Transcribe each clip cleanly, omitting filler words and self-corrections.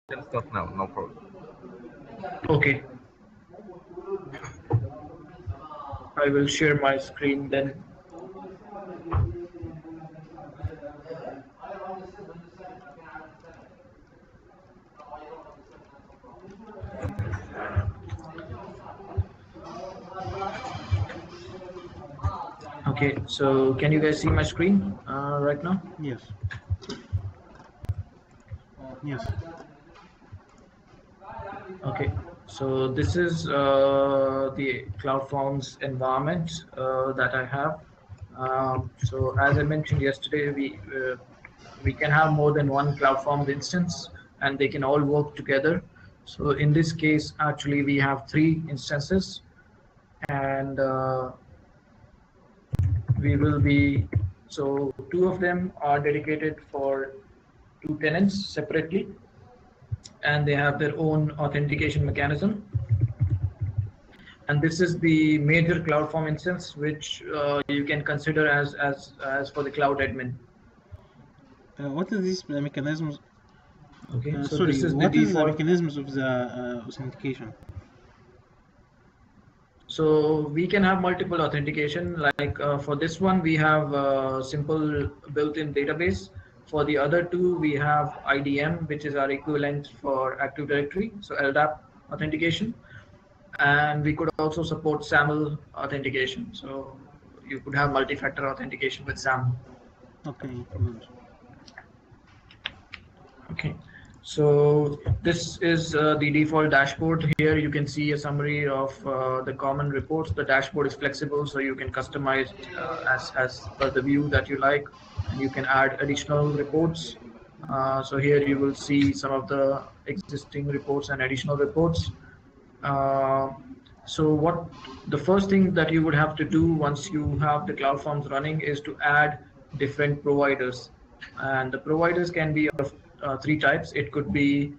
Can start now, no problem. Okay, I will share my screen then. Okay, so can you guys see my screen right now? Yes. Yes. Okay, so this is the CloudForms environment that I have. So as I mentioned yesterday, we can have more than one CloudForms instance, and they can all work together. So in this case, actually, we have three instances, and we will be so two of them are dedicated for two tenants separately, and they have their own authentication mechanism. And this is the major CloudForm instance, which you can consider as for the cloud admin. What is these mechanisms? Okay, so Sorry, this is the what is the default. mechanisms of the authentication? So we can have multiple authentication. Like for this one, we have a simple built-in database. For the other two, we have IDM, which is our equivalent for Active Directory, so LDAP authentication. And we could also support SAML authentication. So you could have multi-factor authentication with SAML. Okay, good. Okay, so this is the default dashboard. Here you can see a summary of the common reports. The dashboard is flexible, so you can customize as per the view that you like, and you can add additional reports. So here you will see some of the existing reports and additional reports. Uh, so what the first thing that you would have to do once you have the CloudForms running is to add different providers, and the providers can be of three types. It could be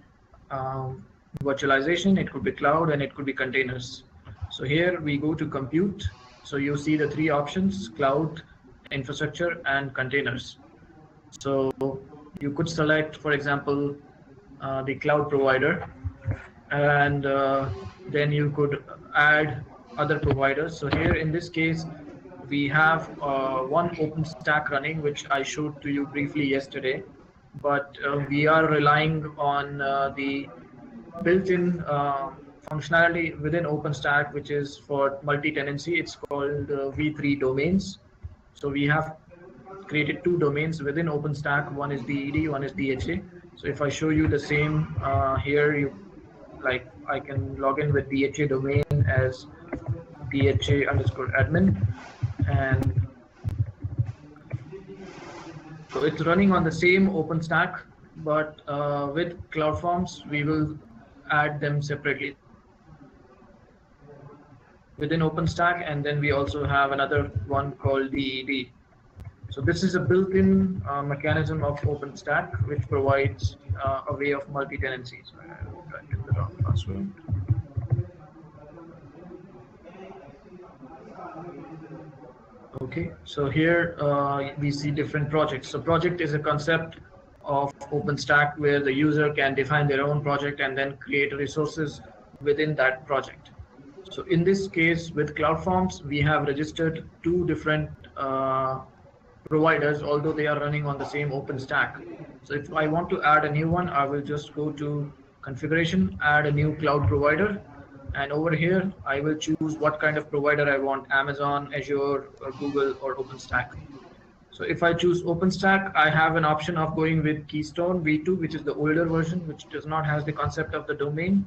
um, virtualization, it could be cloud, and it could be containers. So here we go to compute. So you see the three options: cloud, infrastructure, and containers. So you could select, for example, the cloud provider, and then you could add other providers. So here in this case, we have one OpenStack running, which I showed to you briefly yesterday, but we are relying on the built-in functionality within OpenStack, which is for multi-tenancy. It's called V3 domains. So we have created two domains within OpenStack. One is DED, one is DHA. So if I show you the same here, like I can log in with DHA domain as DHA underscore admin, and so it's running on the same OpenStack, but with CloudForms, we will add them separately within OpenStack, and then we also have another one called DED. So this is a built-in mechanism of OpenStack, which provides a way of multi-tenancy. So I typed in the wrong password. Okay, so here we see different projects. So project is a concept of OpenStack where the user can define their own project and then create resources within that project. So in this case, with CloudForms, we have registered two different providers, although they are running on the same OpenStack. So if I want to add a new one, I will just go to configuration, add a new cloud provider, and over here I will choose what kind of provider I want: Amazon, Azure, or Google, or OpenStack. So if I choose OpenStack, I have an option of going with Keystone V2, which is the older version, which does not have the concept of the domain,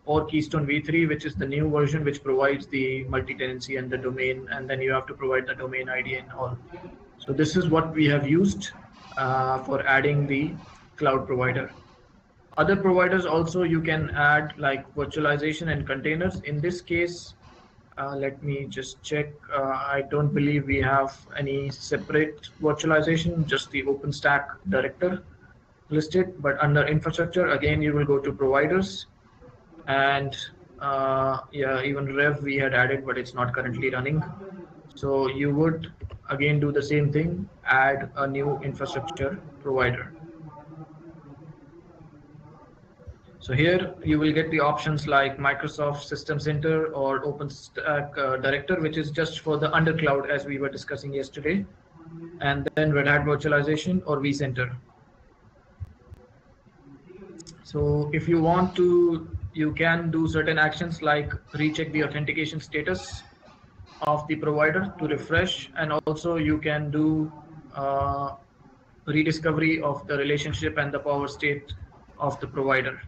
or Keystone V3, which is the new version, which provides the multi-tenancy and the domain, and then you have to provide the domain ID and all. So this is what we have used for adding the cloud provider. Other providers also you can add, like virtualization and containers. In this case, let me just check. I don't believe we have any separate virtualization, just the OpenStack director listed. But under infrastructure, again, you will go to providers, and yeah, even Rev we had added, but it's not currently running. So you would again do the same thing, add a new infrastructure provider. So here you will get the options like Microsoft System Center or OpenStack Director, which is just for the undercloud as we were discussing yesterday, and then Red Hat Virtualization or vCenter. So if you want to, you can do certain actions like recheck the authentication status of the provider to refresh, and also you can do rediscovery of the relationship and the power state of the provider.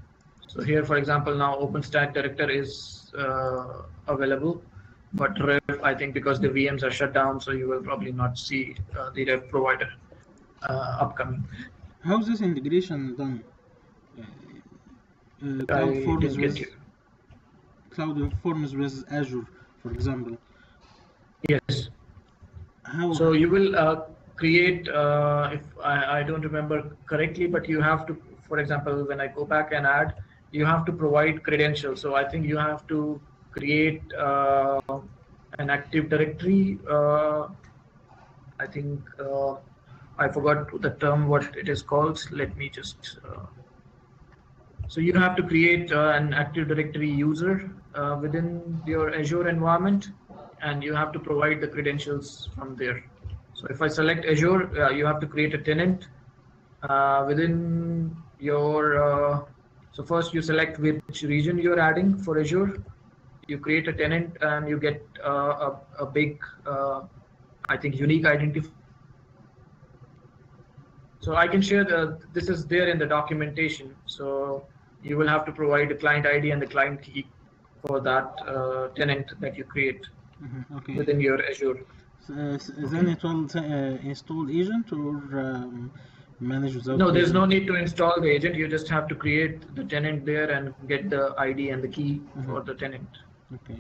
So here, for example, now OpenStack Director is available, but Rev, I think because the VMs are shut down, so you will probably not see the Rev provider upcoming. How is this integration done? CloudForms with Azure, for example. Yes. How? So you will create, if I don't remember correctly, but you have to, for example, when I go back and add, you have to provide credentials. So I think you have to create an Active Directory. I think I forgot the term, what it is called. Let me just. So you have to create an Active Directory user within your Azure environment, and you have to provide the credentials from there. So if I select Azure, you have to create a tenant within your. So first you select which region you're adding for Azure. You create a tenant and you get a big, I think, unique identifier. So I can share this is there in the documentation. So you will have to provide a client ID and the client key for that tenant that you create within your Azure. Then it will install agent or manage without. No, there's no need to install the agent. You just have to create the tenant there and get the ID and the key for the tenant. Okay.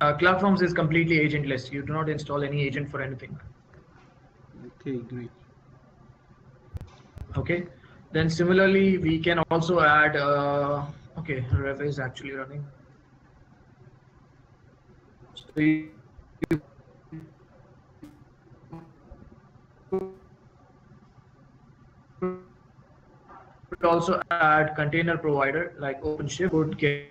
CloudForms is completely agentless. You do not install any agent for anything. Okay, great. Okay. Then similarly, we can also add. Okay, Rev is actually running. So you could also add container provider like OpenShift. Could get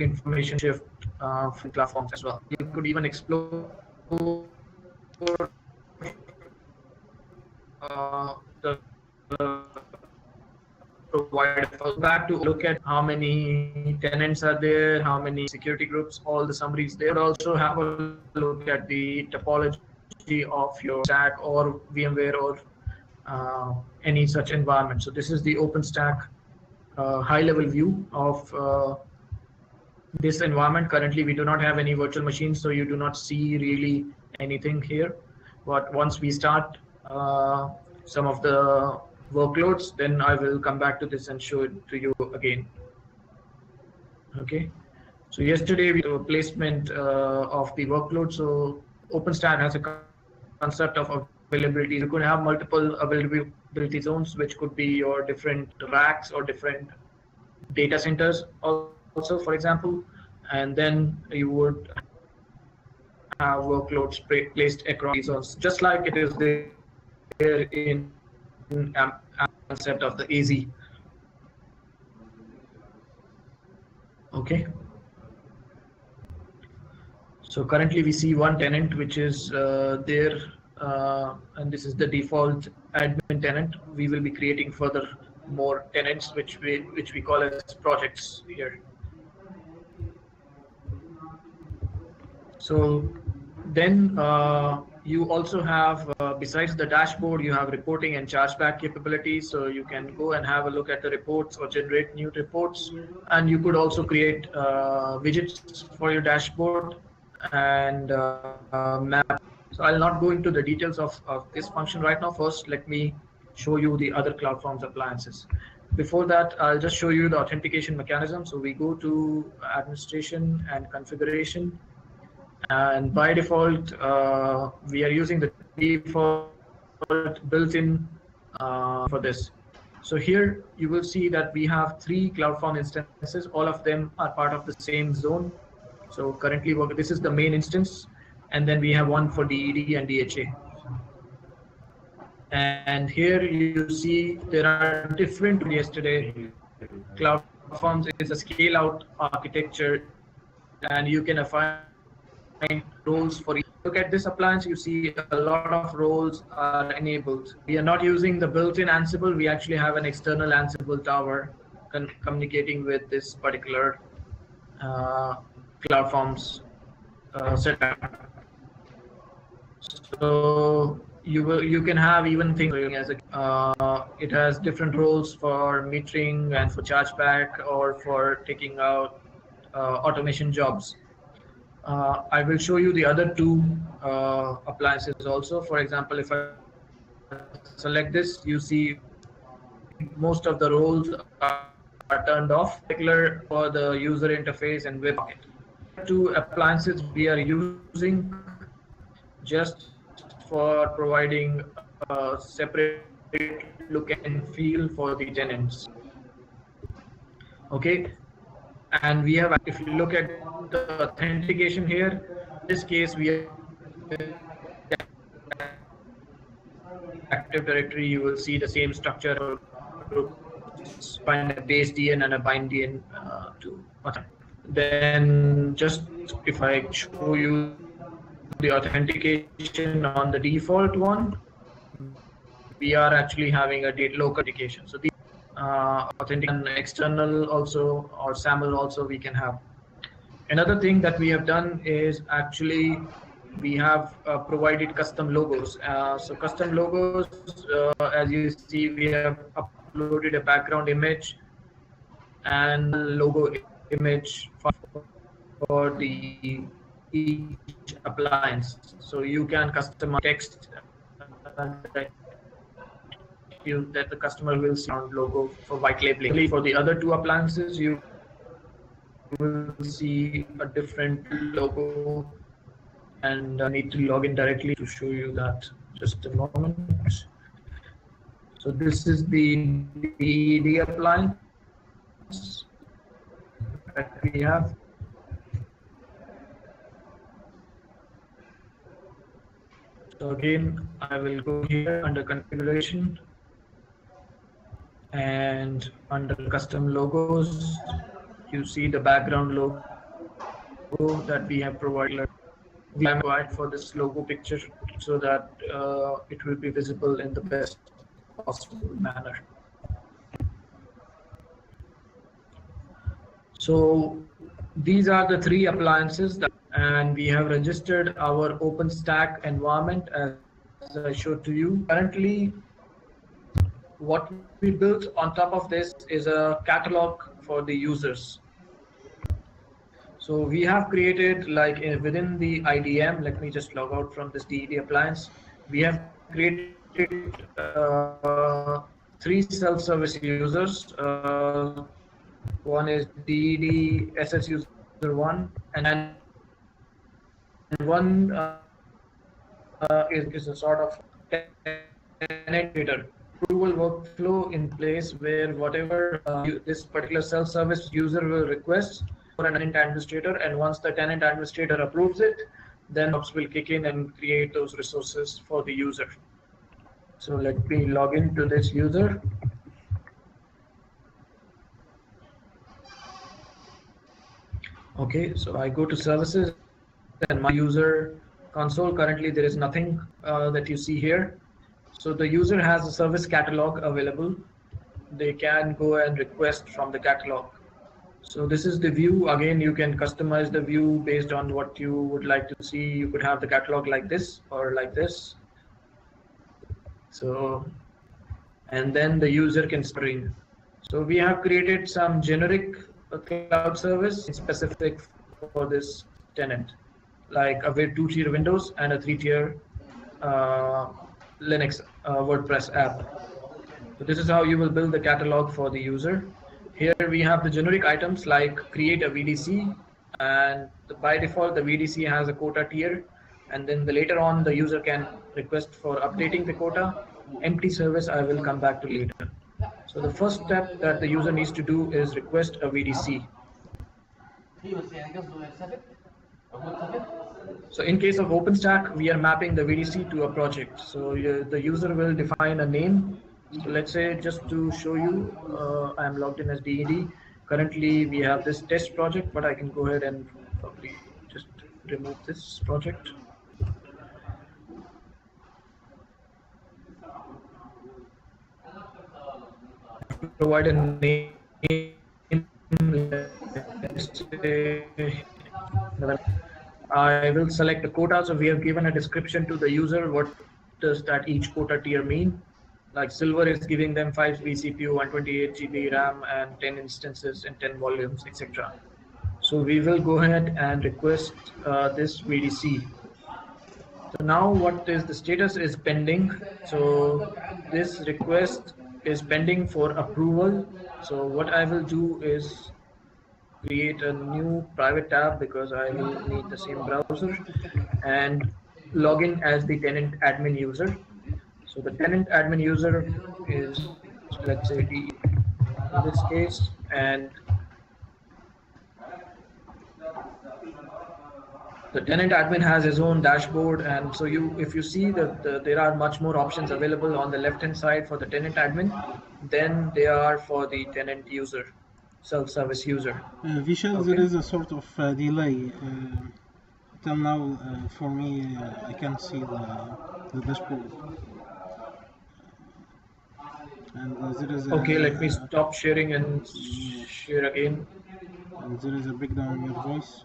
information shift from CloudForms as well. You could even explore the provider back to look at how many tenants are there, how many security groups, all the summaries there. Also have a look at the topology of your stack or VMware or any such environment. So this is the OpenStack high-level view of this environment. Currently, we do not have any virtual machines, so you do not see really anything here. But once we start some of the workloads, then I will come back to this and show it to you again. Okay. So yesterday we did a placement of the workload. So OpenStack has a concept of availability. You could have multiple availability zones, which could be your different racks or different data centers also, for example, and then you would have workloads placed across these zones, just like it is there in concept of the AZ. Okay. So currently we see one tenant which is there, and this is the default admin tenant. We will be creating further more tenants, which we call as projects here. So then you also have, besides the dashboard, you have reporting and chargeback capabilities. So you can go and have a look at the reports or generate new reports. And you could also create widgets for your dashboard and map. So I'll not go into the details of this function right now. First, let me show you the other CloudForms appliances. Before that, I'll just show you the authentication mechanism. So we go to administration and configuration. And by default, we are using the default built-in for this. So here you will see that we have 3 CloudForm instances. All of them are part of the same zone. So currently, this is the main instance, and then we have one for DED and DHA. And here you see there are different yesterday. CloudForms is a scale out architecture, and you can assign roles for each appliance. If you look at this appliance, you see a lot of roles are enabled. We are not using the built-in Ansible. We actually have an external Ansible tower communicating with this particular uh, CloudForms setup. So you can have even things as a it has different roles for metering and for chargeback or for taking out automation jobs. I will show you the other two appliances also. For example, if I select this, you see most of the roles are turned off. Particular for the user interface and web socket. These are two appliances we are using just for providing a separate look and feel for the tenants. Okay, and we have, if you look at the authentication here, in this case we are using the Active Directory. You will see the same structure for groups. Find a base DN and a bind DN to authenticate. Then just if I show you the authentication on the default one, we are actually having a local authentication. So these are authentication external also, or SAML also we can have. Another thing that we have done is actually we have provided custom logos. So custom logos, as you see, we have uploaded a background image and logo image for the each appliance. So you can customize text that the customer will see on logo for white labeling. For the other two appliances, you will see a different logo, and I need to log in directly to show you that. Just a moment. So this is the DED appliance that we have. So again, I will go here under configuration and under custom logos, you see the background logo that we have provided. We are required for this logo picture so that it will be visible in the best possible manner. So these are the three appliances that, and we have registered our OpenStack environment as I showed to you. Currently, what we built on top of this is a catalog for the users. So we have created like within the IDM, let me just log out from this DED appliance. We have created three self-service users. One is DED SS user 1, and one is a sort of tenant administrator. Approval workflow in place where whatever this particular self-service user will request for an tenant administrator, and once the tenant administrator approves it, then the DevOps will kick in and create those resources for the user. So let me log into this user. Okay, so I go to services and my user console. Currently, there is nothing that you see here. So the user has a service catalog available. They can go and request from the catalog. So this is the view. Again, you can customize the view based on what you would like to see. You could have the catalog like this or like this. So, and then the user can screen. So we have created some generic cloud service specific for this tenant, like a 2-tier Windows and a 3-tier uh, Linux WordPress app. So this is how you will build the catalog for the user. Here we have the generic items like create a VDC, and by default the VDC has a quota tier, and then later on the user can request for updating the quota. Empty service I will come back to later. So the first step that the user needs to do is request a VDC. So in case of OpenStack, we are mapping the VDC to a project. So the user will define a name. So let's say, just to show you, I am logged in as DED. Currently, we have this test project, but I can go ahead and probably just remove this project. Provide a name, let's say, I will select the quota. So we have given a description to the user. What does that each quota tier mean? Like silver is giving them 5 vCPU, 128 GB RAM, and 10 instances and 10 volumes, etc. So we will go ahead and request this VDC. So now what is the status is pending. So this request is pending for approval. So what I will do is create a new private tab, because I will need the same browser, and log in as the tenant admin user. So the tenant admin user is, let's say, DE in this case, and the tenant admin has his own dashboard. And so if you see that there are much more options available on the left hand side for the tenant admin than they are for the tenant user, self-service user. Vishal, there Okay. is a sort of delay. Till now, for me, I can't see the dashboard. And there is Okay, let me a stop sharing and yes, share again. and there is a breakdown in your voice.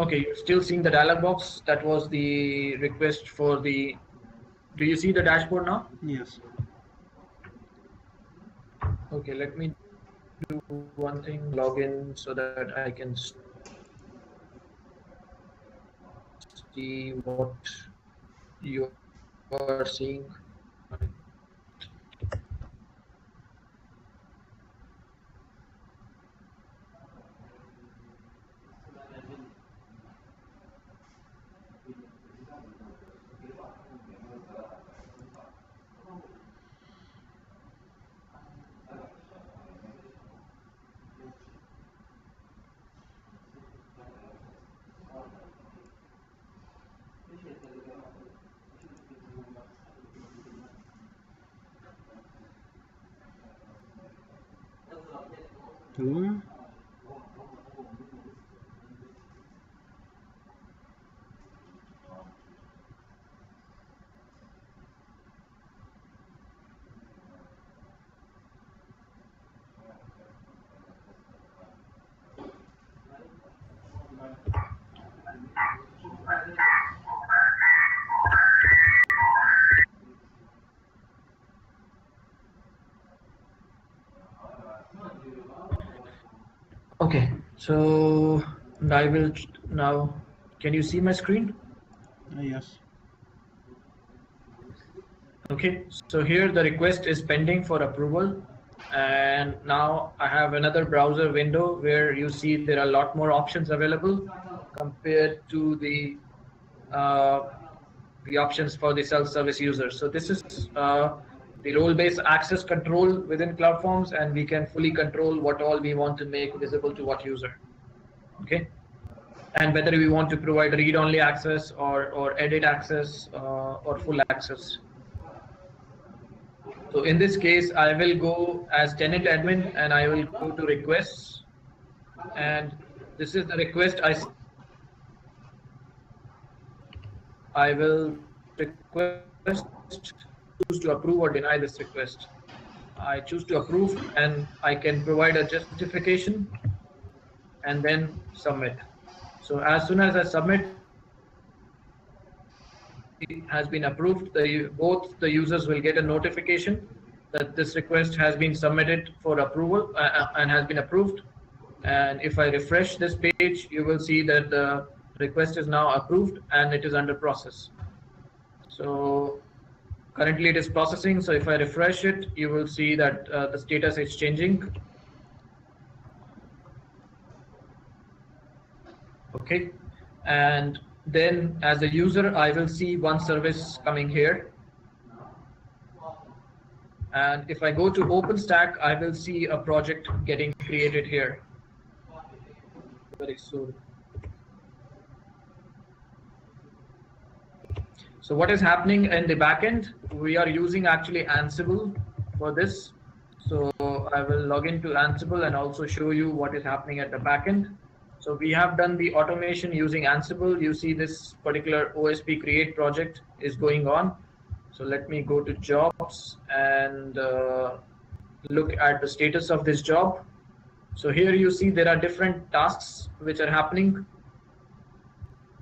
Okay, you're still seeing the dialog box. That was the request for the. Do you see the dashboard now? Yes. Okay, let me do one thing, log in so that I can see what you are seeing. Hello? Okay, so I will now. Can you see my screen? Yes. Okay, so here the request is pending for approval. And now I have another browser window where you see there are a lot more options available compared to uh, the options for the self-service user. So this is the role-based access control within CloudForms, and we can fully control what all we want to make visible to what user. Okay, and whether we want to provide read-only access or edit access or full access. So in this case, I will go as tenant admin and I will go to requests. And this is the request I will request, choose to approve or deny this request. I choose to approve, and I can provide a justification and then submit. So as soon as I submit, it has been approved. Both the users will get a notification that this request has been submitted for approval and has been approved. And if I refresh this page, you will see that the request is now approved and it is under process. So currently it is processing. So if I refresh it, you will see that the status is changing. Okay, and then as a user, I will see one service coming here. And if I go to OpenStack, I will see a project getting created here. very soon. So what is happening in the backend? We are using actually Ansible for this. So I will log into Ansible and also show you what is happening at the backend. So we have done the automation using Ansible. You see this particular OSP create project is going on. So let me go to jobs and look at the status of this job. So here you see there are different tasks which are happening,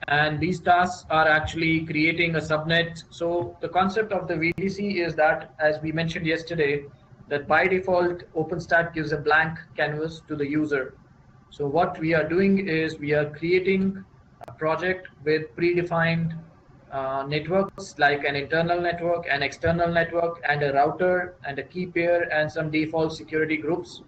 and these tasks are actually creating a subnet. So the concept of the VDC is that, as we mentioned yesterday, that by default OpenStack gives a blank canvas to the user. So what we are doing is we are creating a project with predefined networks, like an internal network, an external network, and a router and a key pair and some default security groups,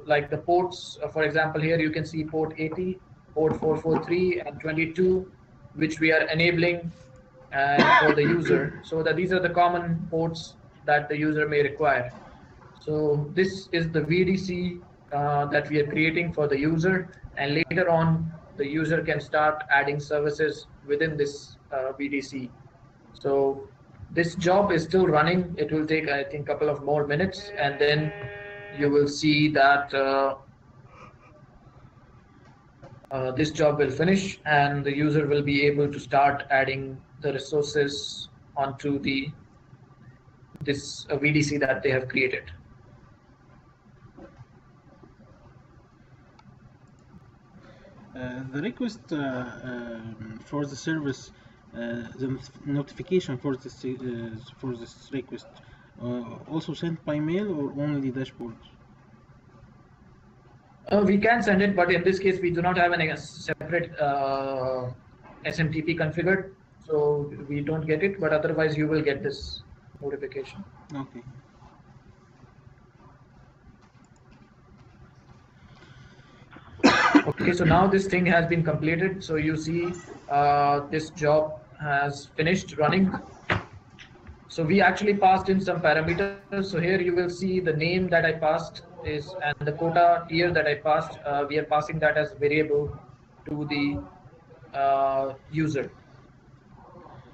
like the ports. For example, here you can see port 80, port 443, and 22, which we are enabling and for the user, so that these are the common ports that the user may require. So this is the VDC that we are creating for the user, and later on the user can start adding services within this VDC. So this job is still running. It will take, I think, a couple of more minutes, and then you will see that this job will finish and the user will be able to start adding the resources onto the this VDC that they have created. The request for the service, the notification for this request, also sent by mail or only the dashboard? We can send it, but in this case, we do not have a separate SMTP configured, so we don't get it. But otherwise, you will get this notification. Okay. Okay, so now this thing has been completed. So you see this job has finished running. So we actually passed in some parameters. So here you will see the name that I passed is, and the quota tier that I passed, we are passing that as variable to the user.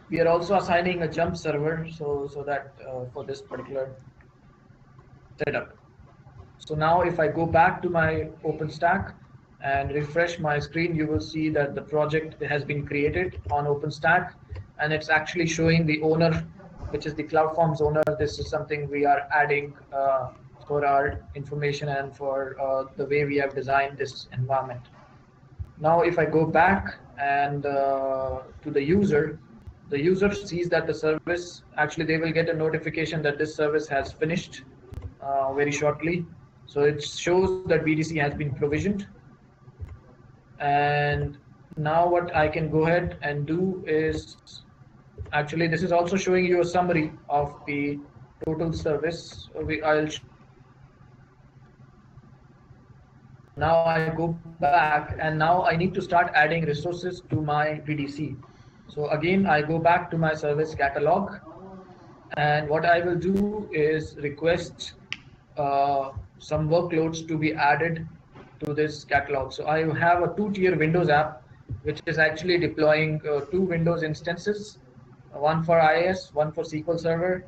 We are also assigning a jump server, so that for this particular setup. So now if I go back to my OpenStack and refresh my screen, you will see that the project has been created on OpenStack, and it's actually showing the owner, which is the CloudForms owner. This is something we are adding for our information and for the way we have designed this environment. Now if I go back and to the user sees that the service, actually they will get a notification that this service has finished very shortly. So it shows that VDC has been provisioned. And now what I can go ahead and do is, actually this is also showing you a summary of the total service. I'll now I go back and now I need to start adding resources to my VDC. So again, I go back to my service catalog, and what I will do is request some workloads to be added to this catalog. So I have a two-tier Windows app, which is actually deploying two Windows instances, one for IIS, one for SQL Server,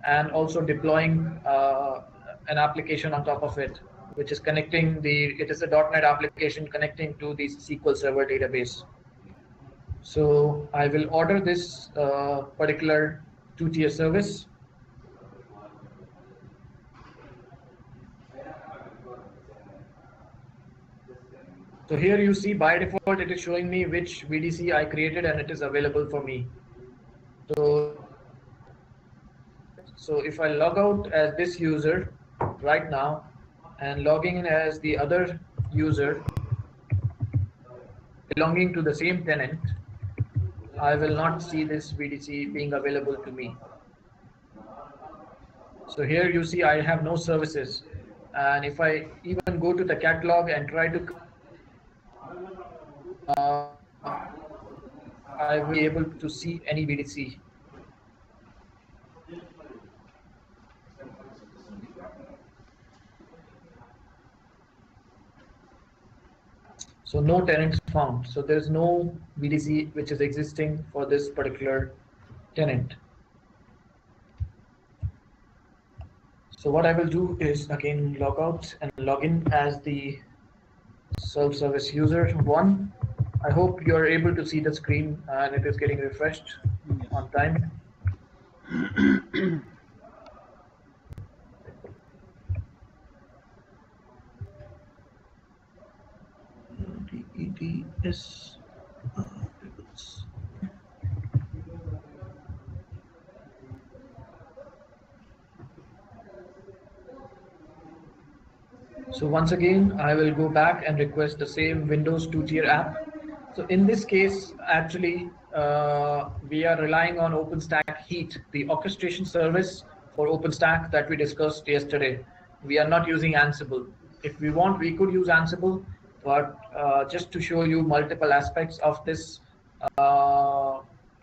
and also deploying an application on top of it, which is connecting it is a .NET application connecting to the SQL Server database. So I will order this particular two-tier service. So here you see by default it is showing me which VDC I created and it is available for me. So if I log out as this user right now and logging in as the other user belonging to the same tenant, I will not see this VDC being available to me. So here you see I have no services, and if I even go to the catalog and try to I will be able to see any VDC. So no tenants found. So there's no VDC which is existing for this particular tenant. So what I will do is again log out and log in as the self-service user one. I hope you are able to see the screen and it is getting refreshed on time. Yes. DEDS. So once again, I will go back and request the same Windows 2-tier app. So in this case, actually, we are relying on OpenStack Heat, the orchestration service for OpenStack that we discussed yesterday. We are not using Ansible. If we want, we could use Ansible, but just to show you multiple aspects of this uh,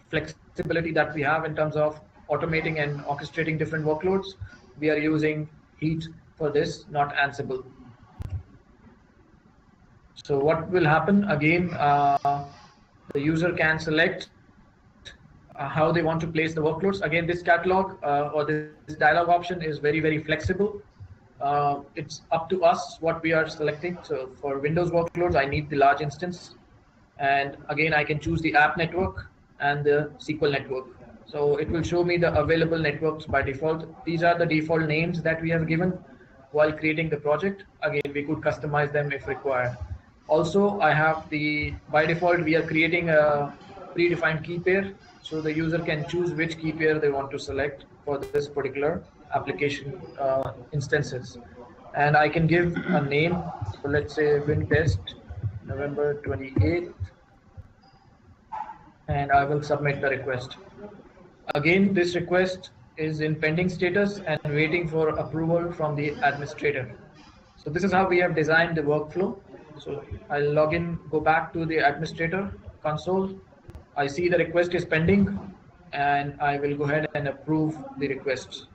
flexibility that we have in terms of automating and orchestrating different workloads, we are using Heat for this, not Ansible. So what will happen again, the user can select how they want to place the workloads. Again, this catalog or this dialog option is very flexible. It's up to us what we are selecting. So for Windows workloads, I need the large instance. And again, I can choose the app network and the SQL network. So it will show me the available networks by default. These are the default names that we have given while creating the project. Again, we could customize them if required. Also, I have the, by default, we are creating a predefined key pair. So the user can choose which key pair they want to select for this particular application instances. And I can give a name. So let's say WinTest November 28th, and I will submit the request. Again, this request is in pending status and waiting for approval from the administrator. So this is how we have designed the workflow. So I'll log in, go back to the administrator console. I see the request is pending, and I will go ahead and approve the request.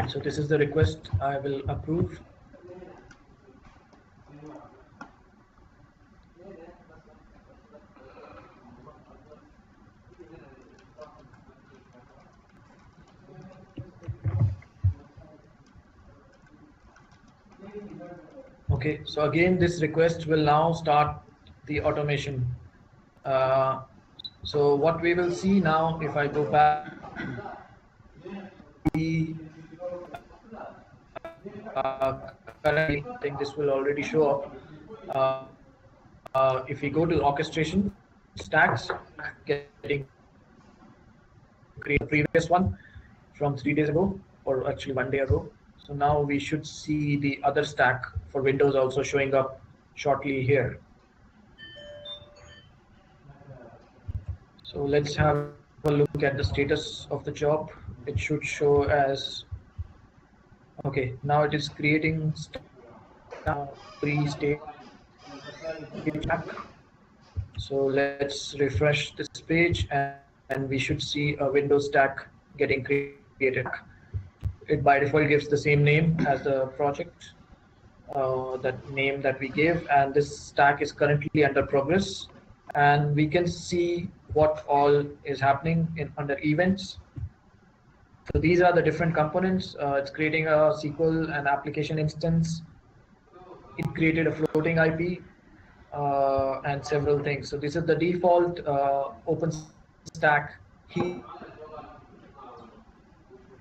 So this is the request I will approve. Okay, so again, this request will now start the automation. Uh, so what we will see now, if I go back, the currently, I think this will already show up. If we go to orchestration stacks, getting create the previous one from 3 days ago, or actually 1 day ago. So now we should see the other stack for Windows also showing up shortly here. So let's have a look at the status of the job. It should show as, okay, now it is creating pre-stage stack. So let's refresh this page and we should see a Windows stack getting created. It by default gives the same name as the project, that name that we gave, and this stack is currently under progress. And we can see what all is happening in under events. So these are the different components. It's creating a SQL and application instance. It created a floating IP and several things. So this is the default OpenStack heat.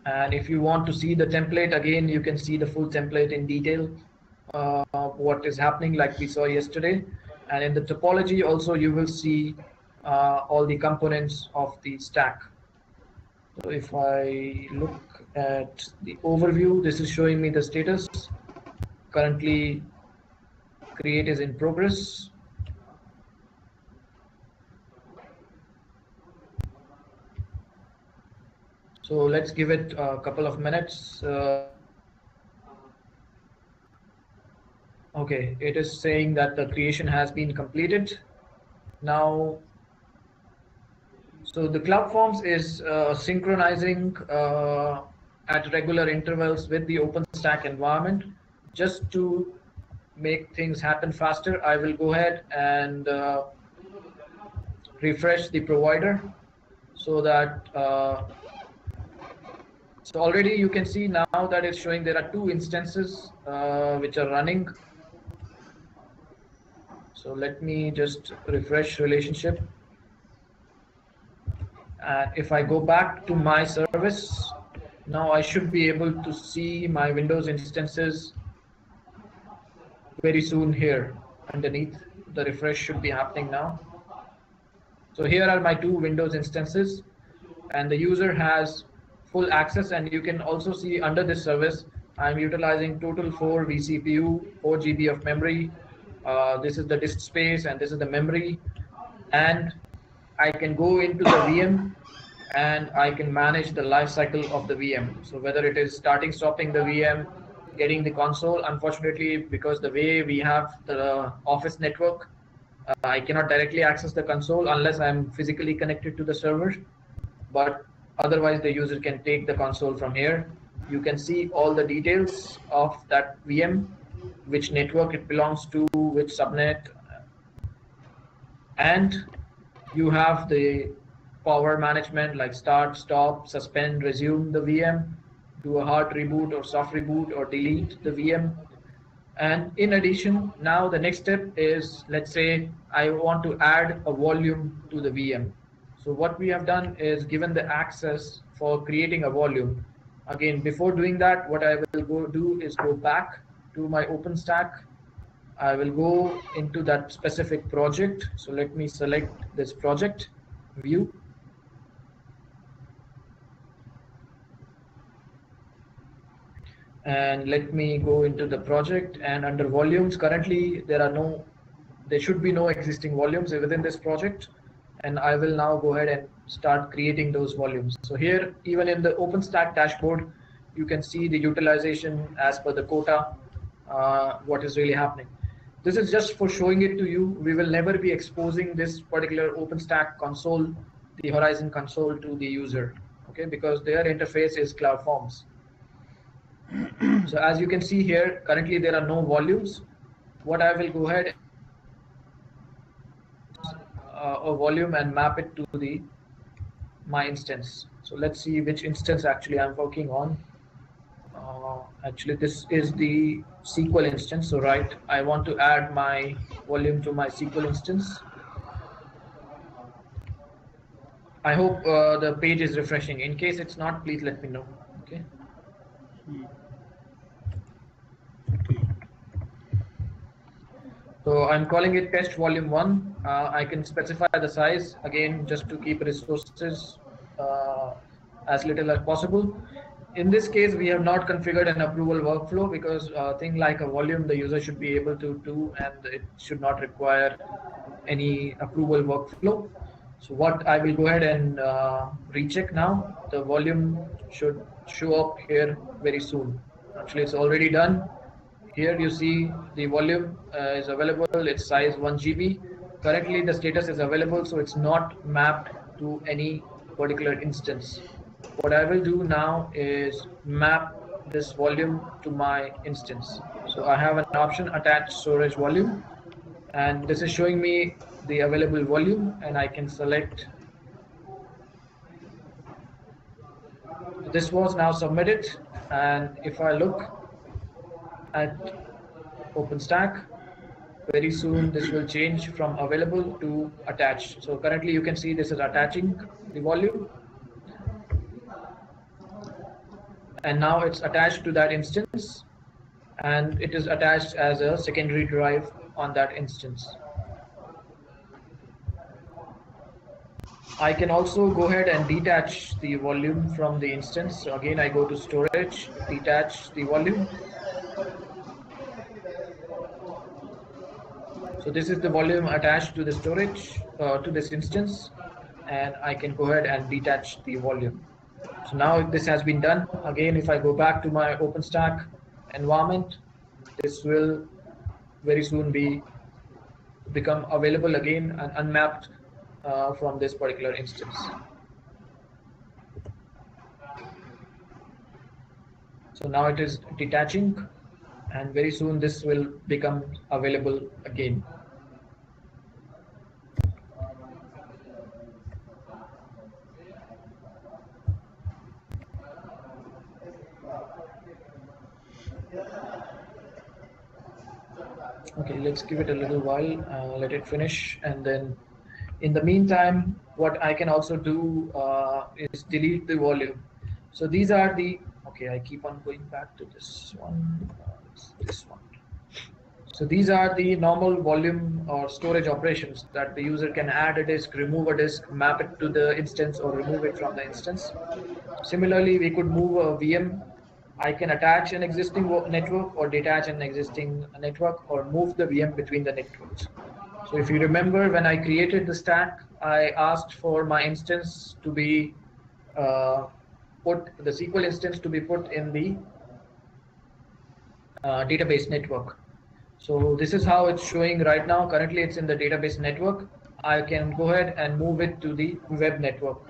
And if you want to see the template again, you can see the full template in detail, what is happening like we saw yesterday. And in the topology also, you will see all the components of the stack. So if I look at the overview, this is showing me the status. Currently, create is in progress. So let's give it a couple of minutes. Okay, it is saying that the creation has been completed. Now, so the CloudForms is synchronizing at regular intervals with the OpenStack environment. Just to make things happen faster, I will go ahead and refresh the provider so that so already you can see now that it's showing there are two instances which are running. So let me just refresh relationship. And if I go back to my service, now I should be able to see my Windows instances very soon here underneath. The refresh should be happening now. So here are my two Windows instances, and the user has full access. And you can also see under this service, I'm utilizing total 4 vCPU, 4 GB of memory. This is the disk space, and this is the memory. And I can go into the VM and I can manage the life cycle of the VM. So whether it is starting, stopping the VM, getting the console. Unfortunately, because the way we have the office network, I cannot directly access the console unless I'm physically connected to the server. But otherwise, the user can take the console from here. You can see all the details of that VM, which network it belongs to, which subnet, and you have the power management like start, stop, suspend, resume the VM, do a hard reboot or soft reboot, or delete the VM. And in addition, now the next step is, let's say I want to add a volume to the VM. So what we have done is given the access for creating a volume. Again, before doing that, what I will go do is go back to my OpenStack. I will go into that specific project. So let me select this project, view. And let me go into the project, and under volumes, currently there should be no existing volumes within this project. And I will now go ahead and start creating those volumes. So here, even in the OpenStack dashboard, you can see the utilization as per the quota, what is really happening. This is just for showing it to you. We will never be exposing this particular OpenStack console, the Horizon console, to the user, okay, because their interface is CloudForms. So as you can see here, currently there are no volumes. What I will go ahead a volume and map it to my instance. So let's see which instance actually I'm working on. Actually, this is the SQL instance. So right, I want to add my volume to my SQL instance. I hope the page is refreshing. In case it's not, please let me know. Okay. So I'm calling it test volume 1. I can specify the size again just to keep resources as little as possible. In this case, we have not configured an approval workflow because thing like a volume the user should be able to do, and it should not require any approval workflow. So what I will go ahead and recheck now, the volume should show up here very soon. Actually, it's already done. Here you see the volume is available, it's size 1 GB. Currently the status is available, so it's not mapped to any particular instance. What I will do now is map this volume to my instance. So I have an option, attach storage volume, and this is showing me the available volume, and I can select. This was now submitted, and if I look at OpenStack, very soon this will change from available to attached. So currently you can see this is attaching the volume, and now it's attached to that instance, and it is attached as a secondary drive on that instance. I can also go ahead and detach the volume from the instance. So again, I go to storage, detach the volume. So this is the volume attached to the storage, to this instance, and I can go ahead and detach the volume. So now this has been done. Again, if I go back to my OpenStack environment, this will very soon be become available again and unmapped from this particular instance. So now it is detaching, and very soon this will become available again. Okay, let's give it a little while, let it finish, and then in the meantime, what I can also do is delete the volume. So these are the, okay, I keep on going back to this one, it's this one. So these are the normal volume or storage operations that the user can add a disk, remove a disk, map it to the instance, or remove it from the instance. Similarly, we could move a VM. I can attach an existing network or detach an existing network or move the VM between the networks. So if you remember, when I created the stack, I asked for my instance to be the SQL instance to be put in the database network. So this is how it's showing right now. Currently, it's in the database network. I can go ahead and move it to the web network.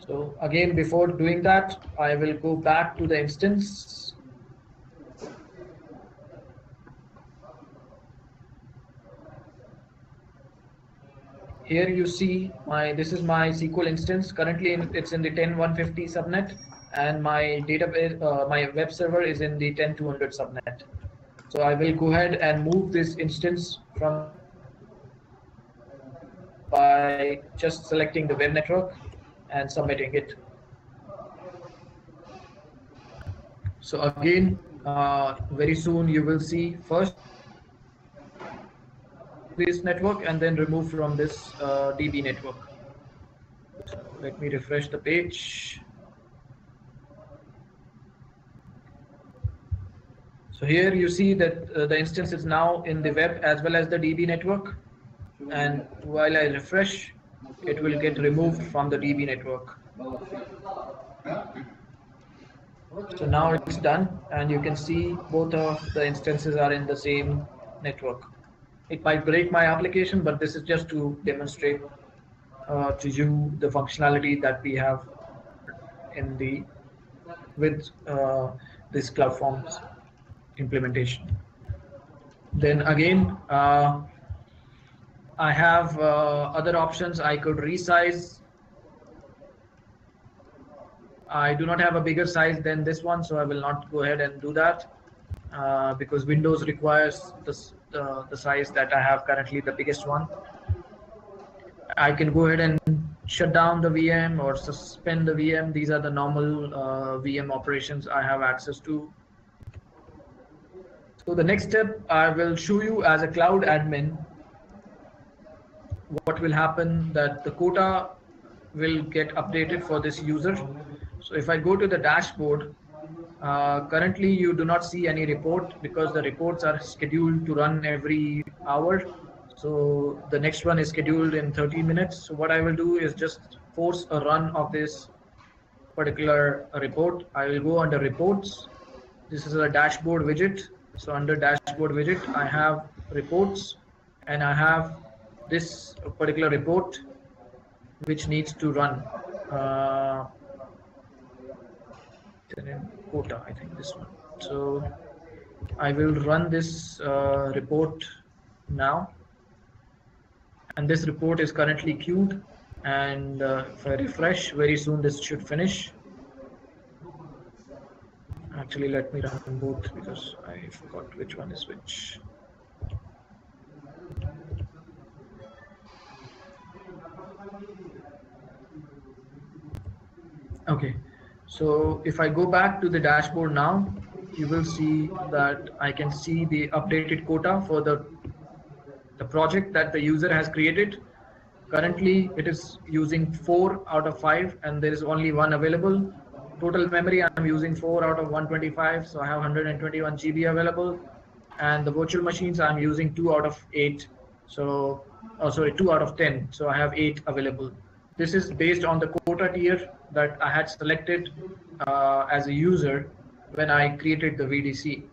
So again, before doing that, I will go back to the instance. Here you see this is my SQL instance. Currently, it's in the 10.150 subnet, and my database, my web server is in the 10.200 subnet. So I will go ahead and move this instance from the database by just selecting the web network and submitting it. So again, very soon you will see first add to this network and then remove from this DB network. So let me refresh the page. So here you see that the instance is now in the web as well as the DB network. And while I refresh, it will get removed from the DB network. So now it's done, and you can see both of the instances are in the same network. It might break my application, but this is just to demonstrate to you the functionality that we have in the with this CloudForms implementation. Then again, I have other options. I could resize. I do not have a bigger size than this one, so I will not go ahead and do that because Windows requires the size that I have currently, the biggest one. I can go ahead and shut down the VM or suspend the VM. These are the normal VM operations I have access to. So the next step, I will show you as a cloud admin what will happen, that the quota will get updated for this user. So if I go to the dashboard, currently you do not see any report because the reports are scheduled to run every hour. So the next one is scheduled in 30 minutes. So what I will do is just force a run of this particular report. I will go under reports. This is a dashboard widget. So under dashboard widget, I have reports, and I have this particular report which needs to run. Quota, I think this one. So I will run this report now, and this report is currently queued, and if I refresh, very soon this should finish. Actually, let me run both because I forgot which one is which. Okay, so if I go back to the dashboard now, you will see that I can see the updated quota for the project that the user has created. Currently, it is using 4 out of 5, and there is only one available. Total memory, I'm using 4 out of 125, so I have 121 GB available. And the virtual machines, I'm using 2 out of 8. So, oh, sorry, 2 out of 10. So I have 8 available. This is based on the quota tier that I had selected as a user when I created the VDC.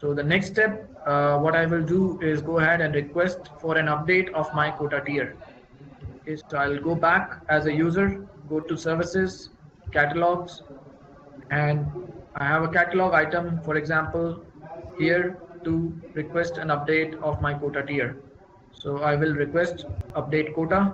So the next step, what I will do is go ahead and request for an update of my quota tier. Okay, so I'll go back as a user, go to services, catalogs, and I have a catalog item, for example, here to request an update of my quota tier. So I will request update quota.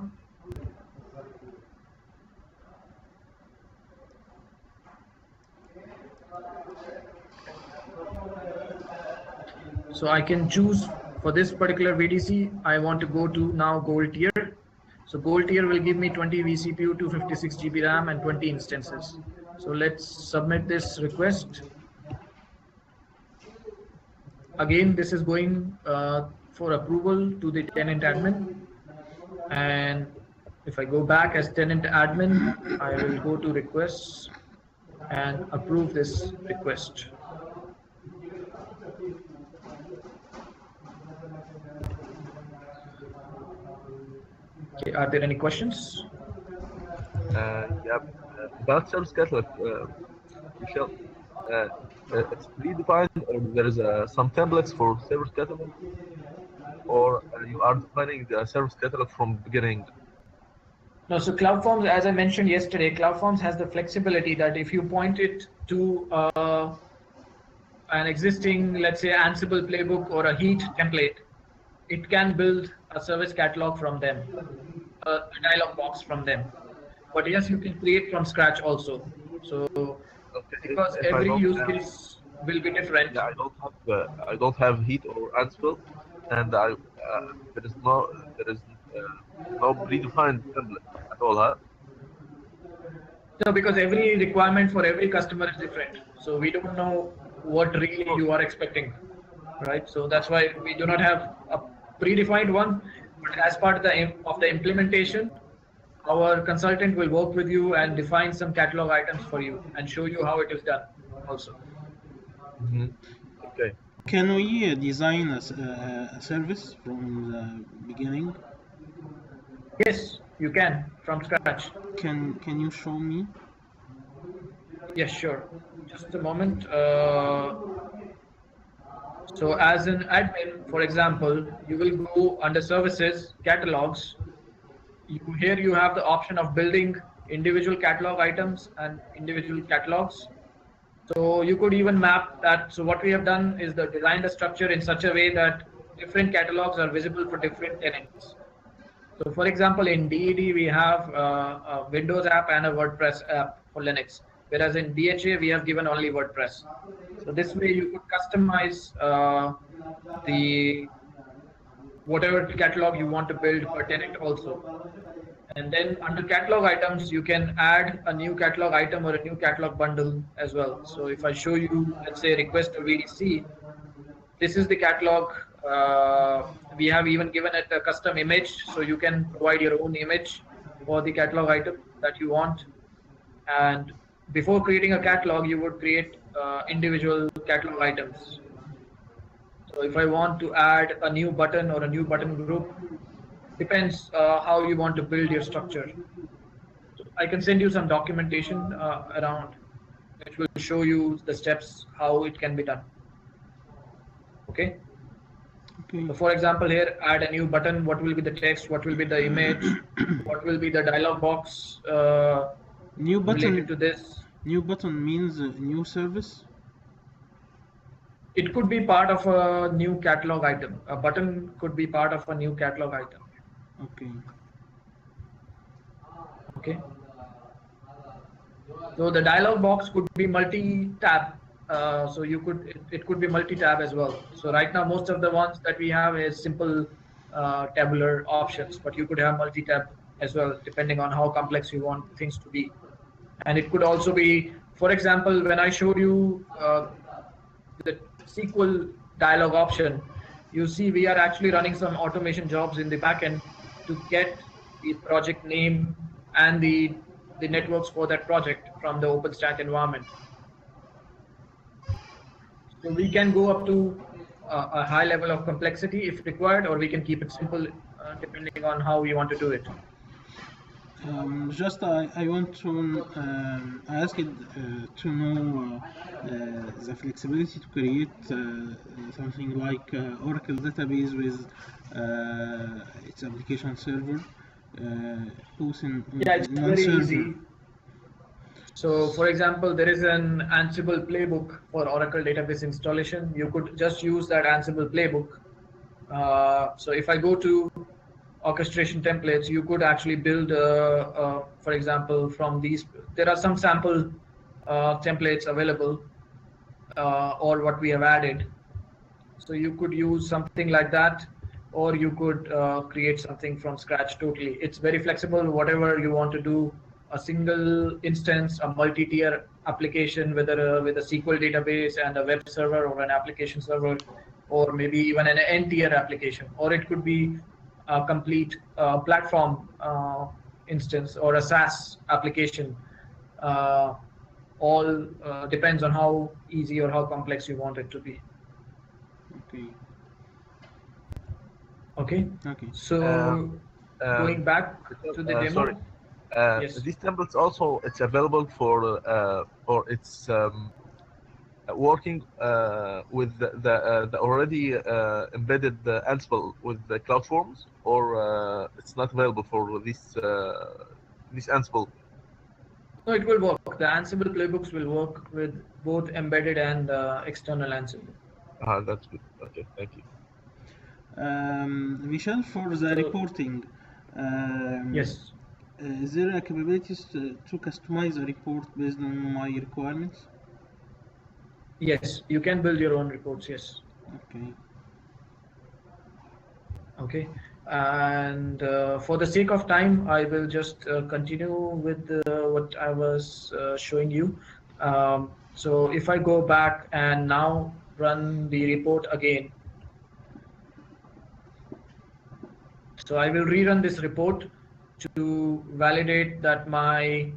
So I can choose for this particular VDC, I want to go to now gold tier. So gold tier will give me 20 vCPU, 256 GB RAM and 20 instances. So let's submit this request. Again, this is going for approval to the tenant admin. And if I go back as tenant admin, I will go to requests and approve this request. Okay, are there any questions? Yeah, about service catalog, Michelle, it's predefined, or there is some templates for service catalog, or you are defining the service catalog from the beginning? No, so CloudForms, as I mentioned yesterday, CloudForms has the flexibility that if you point it to an existing, let's say, Ansible playbook or a Heat template, it can build a service catalog from them, a dialog box from them. But yes, you can create from scratch also. So Okay, because if I every don't use have, case will be different. yeah, I don't have Heat or Ansible, and there is no predefined template at all, huh? No, because every requirement for every customer is different. So we don't know what really you are expecting, right? So that's why we do not have a predefined one. But as part of the implementation, our consultant will work with you and define some catalog items for you and show you how it is done also. Mm-hmm. Okay. Can we design a service from the beginning? Yes, you can from scratch. Can you show me? Yes, sure. Just a moment. So as an admin, for example, you will go under services, catalogs. Here you have the option of building individual catalog items and individual catalogs. So you could even map that. So what we have done is design the structure in such a way that different catalogs are visible for different tenants. So for example, in DED, we have a Windows app and a WordPress app for Linux, whereas in DHA, we have given only WordPress. So this way you could customize the whatever catalog you want to build per tenant also. And then under catalog items, you can add a new catalog item or a new catalog bundle as well. So if I show you, let's say, request a VDC, this is the catalog. We have even given it a custom image, so you can provide your own image for the catalog item that you want. And before creating a catalog, you would create individual catalog items. So if I want to add a new button or a new button group, depends how you want to build your structure. So I can send you some documentation around which will show you the steps how it can be done. Okay. Okay. So for example, here add a new button. What will be the text? What will be the image? What will be the dialog box New related button. to this? New button means new service. It could be part of a new catalog item. A button could be part of a new catalog item. Okay. Okay. So the dialog box could be multi-tab. So it could be multi-tab as well. So right now, most of the ones that we have is simple tabular options, but you could have multi-tab as well, depending on how complex you want things to be. And it could also be, for example, when I showed you the SQL dialog option, you see we are actually running some automation jobs in the backend to get the project name and the networks for that project from the OpenStack environment. So we can go up to a high level of complexity if required, or we can keep it simple depending on how we want to do it. I want to I asked to know the flexibility to create something like Oracle database with its application server, both in Yeah, it's one very server. easy. So, for example, there is an Ansible playbook for Oracle database installation. You could just use that Ansible playbook. So, if I go to orchestration templates, you could actually build, for example, from these. There are some sample templates available, or what we have added. So, you could use something like that, or you could create something from scratch totally. It's very flexible, whatever you want to do. A single instance, a multi-tier application, whether with a SQL database and a web server or an application server, or maybe even an n-tier application, or it could be a complete platform instance or a SaaS application. Uh, all depends on how easy or how complex you want it to be. Okay. Okay. Okay. So going back to the demo. Sorry. Yes. These templates also it's available for or it's working with the already embedded Ansible with the CloudForms, or it's not available for this Ansible. No, it will work. The Ansible playbooks will work with both embedded and external Ansible. That's good. Okay, thank you. Vishal, for the reporting, Yes. is there a capabilities to customize a report based on my requirements? Yes, you can build your own reports. Yes. Okay. Okay. And for the sake of time, I will just continue with what I was showing you. So if I go back and now run the report again. So I will rerun this report to validate that my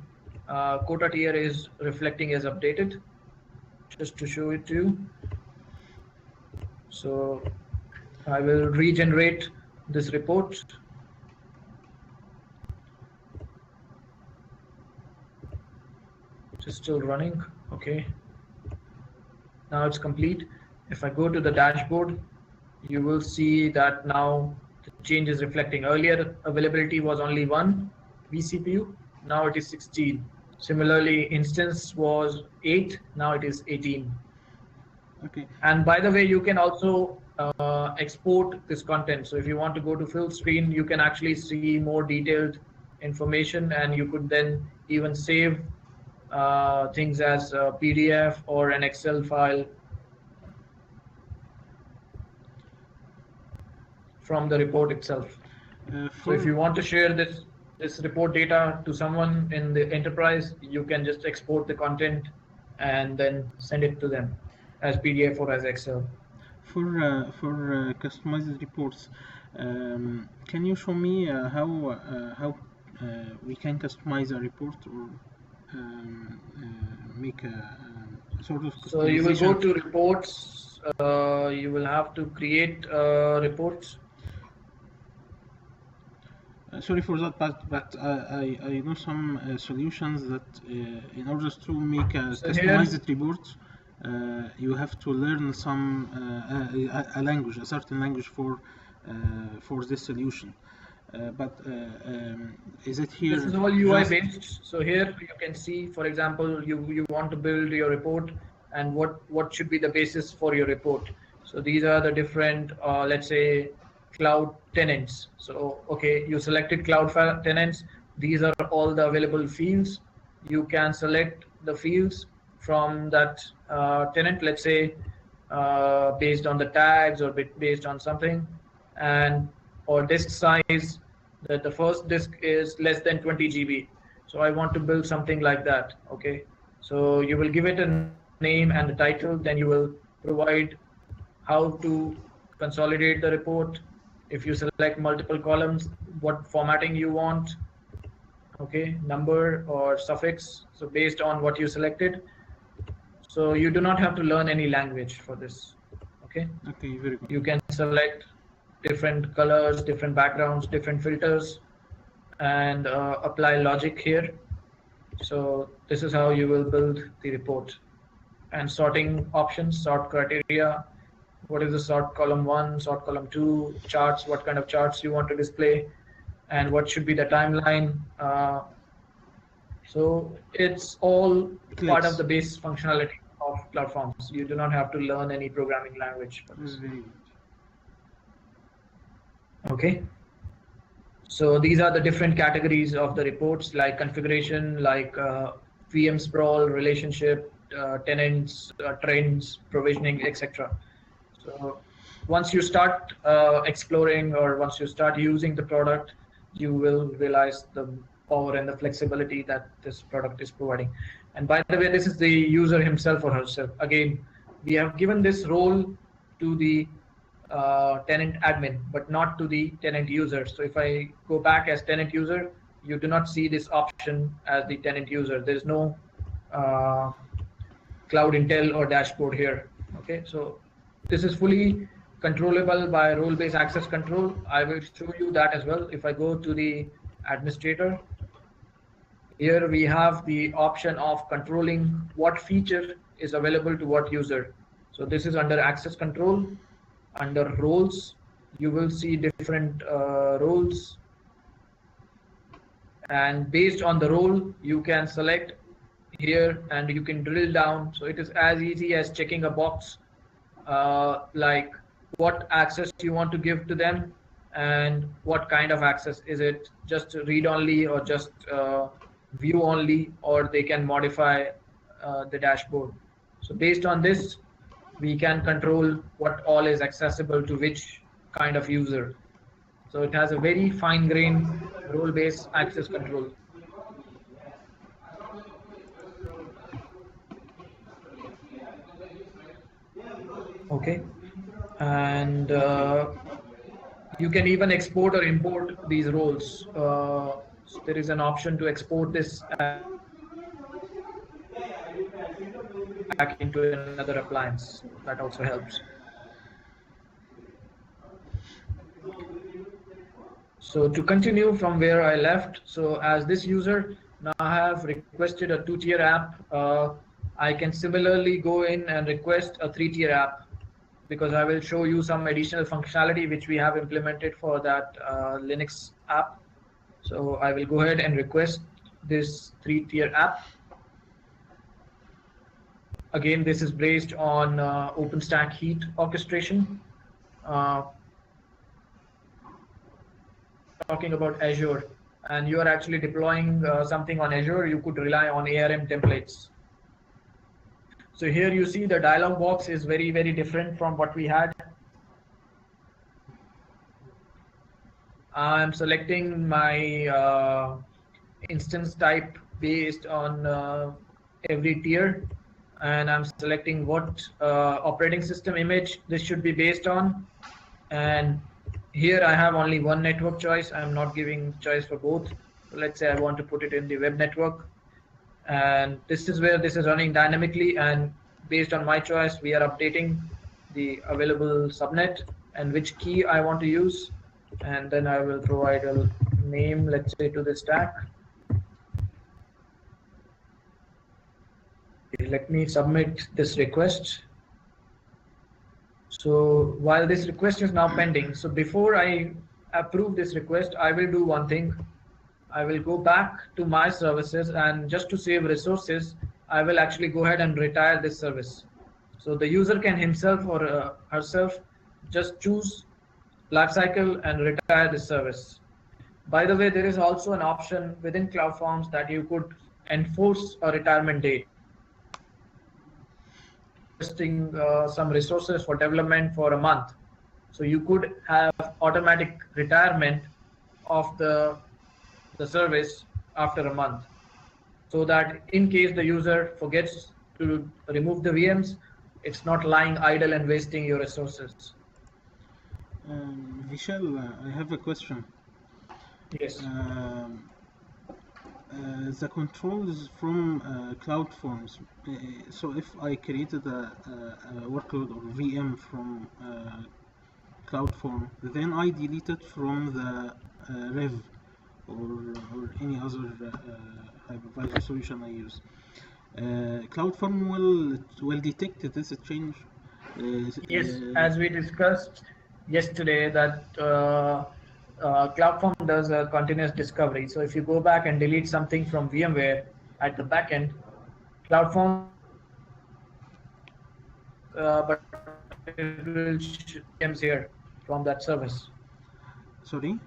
quota tier is reflecting as updated, just to show it to you. So I will regenerate this report. It's still running. Okay. Now it's complete. If I go to the dashboard, you will see that now the change is reflecting. Earlier availability was only 1 vCPU, now it is 16. Similarly, instance was 8, now it is 18. Okay. And by the way, you can also export this content. So if you want to go to full screen, you can actually see more detailed information, and you could then even save things as a PDF or an Excel file from the report itself. So if you want to share this report data to someone in the enterprise, you can just export the content and then send it to them as PDF or as Excel. For customized reports, can you show me how we can customize a report or make a sort of customization? So you will go to reports. You will have to create reports. Sorry for that, but I know some solutions that in order to make a customized report, you have to learn some a language, a certain language for this solution. But is it here? This is all UI based. So here you can see, for example, you want to build your report and what should be the basis for your report. So these are the different, let's say, cloud tenants. So okay, you selected cloud tenants. These are all the available fields. You can select the fields from that tenant, let's say, based on the tags or based on something, and or disk size, that the first disk is less than 20 GB. So I want to build something like that. Okay, so you will give it a name and a title, then you will provide how to consolidate the report. If you select multiple columns, what formatting you want, okay, number or suffix, so based on what you selected. So you do not have to learn any language for this. Okay, very good. You can select different colors, different backgrounds, different filters, and apply logic here. So this is how you will build the report. And sorting options, sort criteria, what is the sort column 1, sort column 2, charts, what kind of charts you want to display, and what should be the timeline. So it's all part of Clicks. the base functionality of CloudForms. You do not have to learn any programming language for this. Very good. Okay. So these are the different categories of the reports, like configuration, like VM sprawl, relationship, tenants, trends, provisioning, etc. So once you start exploring, or once you start using the product, you will realize the power and the flexibility that this product is providing. And by the way, this is the user himself or herself. Again, we have given this role to the tenant admin, but not to the tenant user. So if I go back as tenant user, you do not see this option as the tenant user. There is no cloud intel or dashboard here. Okay, so this is fully controllable by role-based access control. I will show you that as well. If I go to the administrator, here we have the option of controlling what feature is available to what user. So this is under access control. Under roles, you will see different roles, and based on the role you can select here and you can drill down. So it is as easy as checking a box, like what access you want to give to them and what kind of access. Is it just read only, or just view only, or they can modify the dashboard. So based on this, we can control what all is accessible to which kind of user. So it has a very fine-grained role-based access control. Okay, and you can even export or import these roles. So there is an option to export this back into another appliance. That also helps. So to continue from where I left, so as this user, now I have requested a 2-tier app. I can similarly go in and request a 3-tier app, because I will show you some additional functionality which we have implemented for that Linux app. So I will go ahead and request this 3-tier app. Again, this is based on OpenStack Heat orchestration. Talking about Azure, and you are actually deploying something on Azure, you could rely on ARM templates. So here you see the dialog box is very, very different from what we had. I'm selecting my instance type based on every tier, and I'm selecting what operating system image this should be based on. And here I have only one network choice. I'm not giving choice for both. So let's say I want to put it in the web network, and this is where this is running dynamically, and based on my choice we are updating the available subnet and which key I want to use, and then I will provide a name, let's say, to the stack. Let me submit this request. So while this request is now pending, so before I approve this request, I will do one thing. I will go back to my services, and just to save resources, I will actually go ahead and retire this service. So the user can himself or herself just choose lifecycle and retire this service. By the way, there is also an option within CloudForms that you could enforce a retirement date. Investing some resources for development for a month, so you could have automatic retirement of the service after a month, so that in case the user forgets to remove the VMs, it's not lying idle and wasting your resources. Vishal, I have a question. Yes. The controls from CloudForms. So if I created a workload or VM from CloudForm, then I delete it from the Rev. or any other hypervisor solution I use. CloudForm will detect this change. Yes, as we discussed yesterday, that CloudForm does a continuous discovery. So if you go back and delete something from VMware at the backend, CloudForms will detect but it will VMs here from that service. Sorry.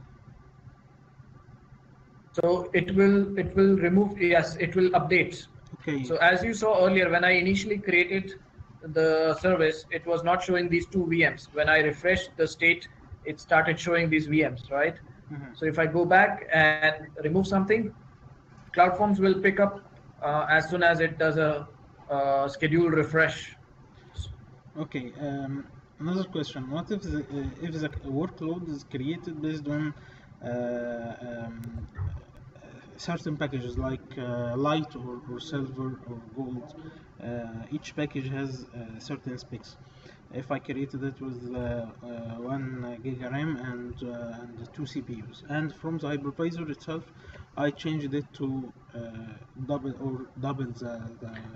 So it will remove, yes, it will update. Okay. So as you saw earlier, when I initially created the service, it was not showing these two VMs. When I refreshed the state, it started showing these VMs, right? So if I go back and remove something, CloudForms will pick up as soon as it does a scheduled refresh. Okay. Another question: what if the workload is created based on certain packages like light or silver or gold? Each package has certain specs. If I created it with 1 giga RAM and 2 CPUs, and from the hypervisor itself, I changed it to double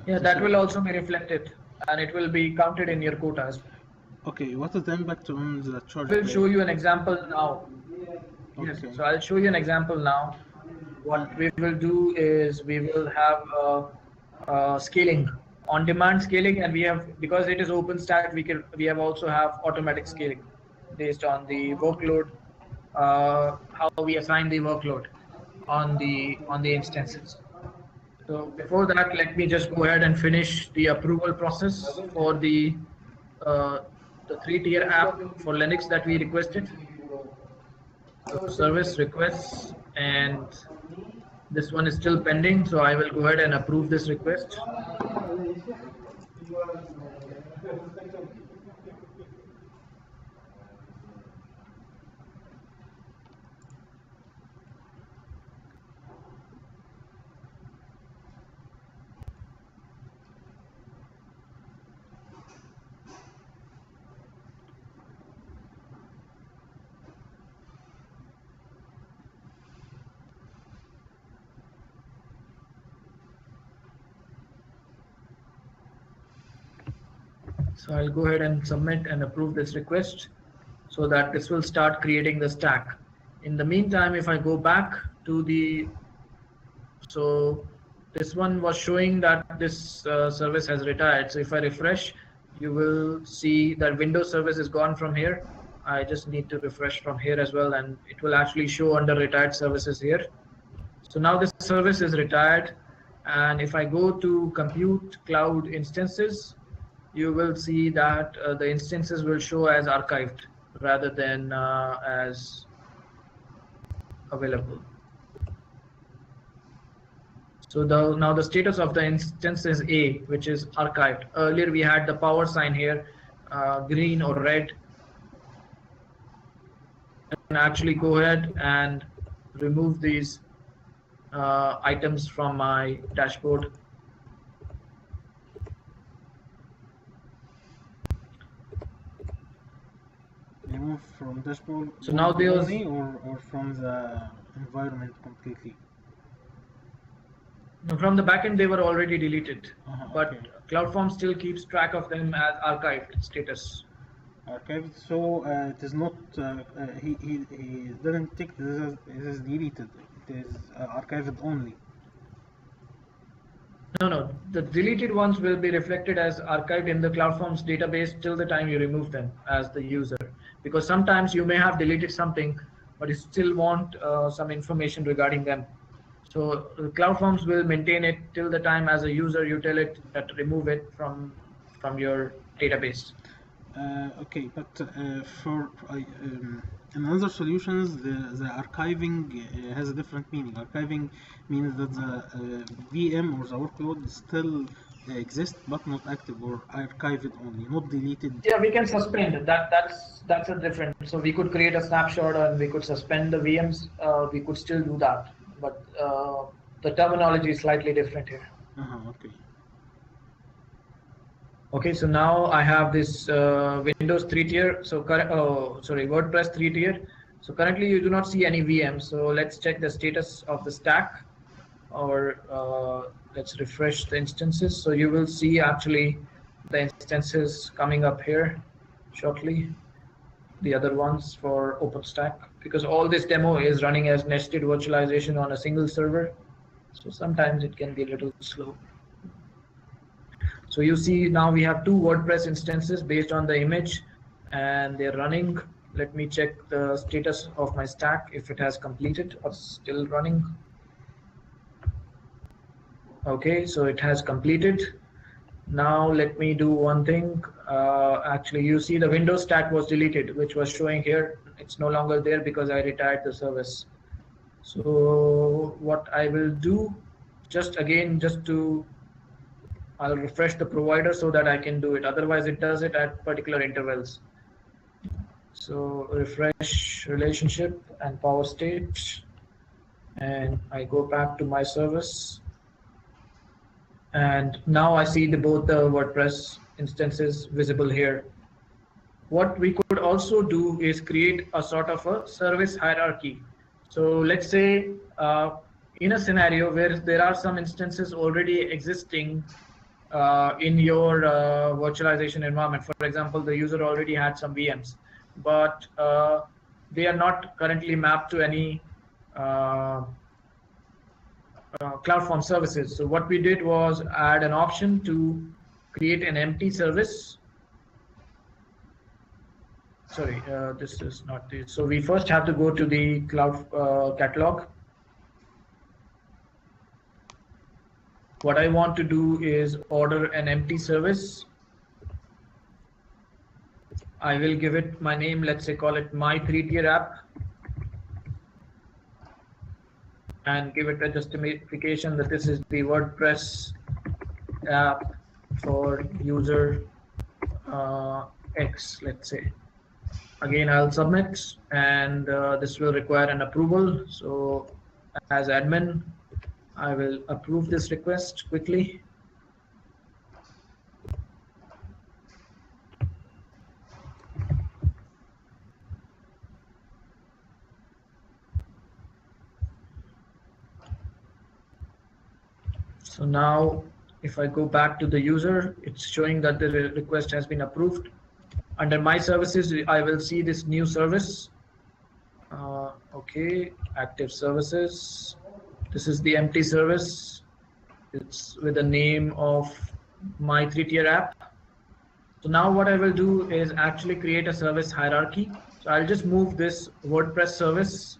Yeah, the that will server. also be reflected and it will be counted in your quota as well. Okay, what is the impact on the So charge I will rate? show you an example now. Yes, Okay. so I'll show you an example now. What we will do is we will have scaling, on-demand scaling, and we have, because it is OpenStack, we have also have automatic scaling based on the workload, how we assign the workload on the instances. So before that, let me just go ahead and finish the approval process for uh, the 3-tier app for Linux that we requested. So service requests, and this one is still pending. So I will go ahead and approve this request. So I'll go ahead and submit and approve this request so that this will start creating the stack. In the meantime, if I go back to so this one was showing that this service has retired. So if I refresh, you will see that Windows service is gone from here. I just need to refresh from here as well, and it will actually show under retired services here. So now this service is retired, and if I go to compute cloud instances, you will see that the instances will show as archived rather than as available. So now the status of the instance is A, which is archived. Earlier we had the power sign here, green or red. I can actually go ahead and remove these items from my dashboard. Remove from dashboard So now there's only or from the environment completely? from the backend they were already deleted, but Okay. CloudForm still keeps track of them as archived status. Archived, so it is not. He didn't take this is deleted. It is archived only. No, the deleted ones will be reflected as archived in the CloudForms database till the time you remove them as the user. Because sometimes you may have deleted something, but you still want some information regarding them. So CloudForms will maintain it till the time as a user you tell it that remove it from your database. Okay, but in other solutions, the archiving has a different meaning. Archiving means that the VM or the workload still exists but not active, or archived only, not deleted. Yeah, we can suspend that's a different. So we could create a snapshot and we could suspend the VMs. We could still do that, but the terminology is slightly different here. Okay. Okay, so now I have this Windows 3-tier. So WordPress 3-tier. So currently you do not see any VMs. So let's check the status of the stack, or let's refresh the instances. So you will see actually the instances coming up here shortly, the other ones for OpenStack, because all this demo is running as nested virtualization on a single server. So sometimes it can be a little slow. So you see now we have 2 WordPress instances based on the image, and they're running. Let me check the status of my stack, if it has completed or still running. Okay, so it has completed. Now let me do one thing. Actually, you see the Windows stack was deleted, which was showing here. It's no longer there because I retired the service. So what I will do, I'll refresh the provider so that I can do it. Otherwise, it does it at particular intervals. So refresh relationship and power state, and I go back to my service. And now I see both the WordPress instances visible here. What we could also do is create a sort of a service hierarchy. So let's say in a scenario where there are some instances already existing in your virtualization environment. For example, the user already had some VMs, but they are not currently mapped to any CloudForms services. So what we did was add an option to create an empty service. Sorry, this is not it. So we first have to go to the cloud catalog. What I want to do is order an empty service. I will give it my name. Let's say call it my 3-tier app, and give it a justification that this is the WordPress app for user X, let's say. Again, I'll submit, and this will require an approval. So as admin, I will approve this request quickly. So now if I go back to the user, it's showing that the request has been approved. Under my services, I will see this new service. Okay, active services. This is the empty service. It's with the name of my 3-tier app. So now what I will do is actually create a service hierarchy. So I'll just move this WordPress service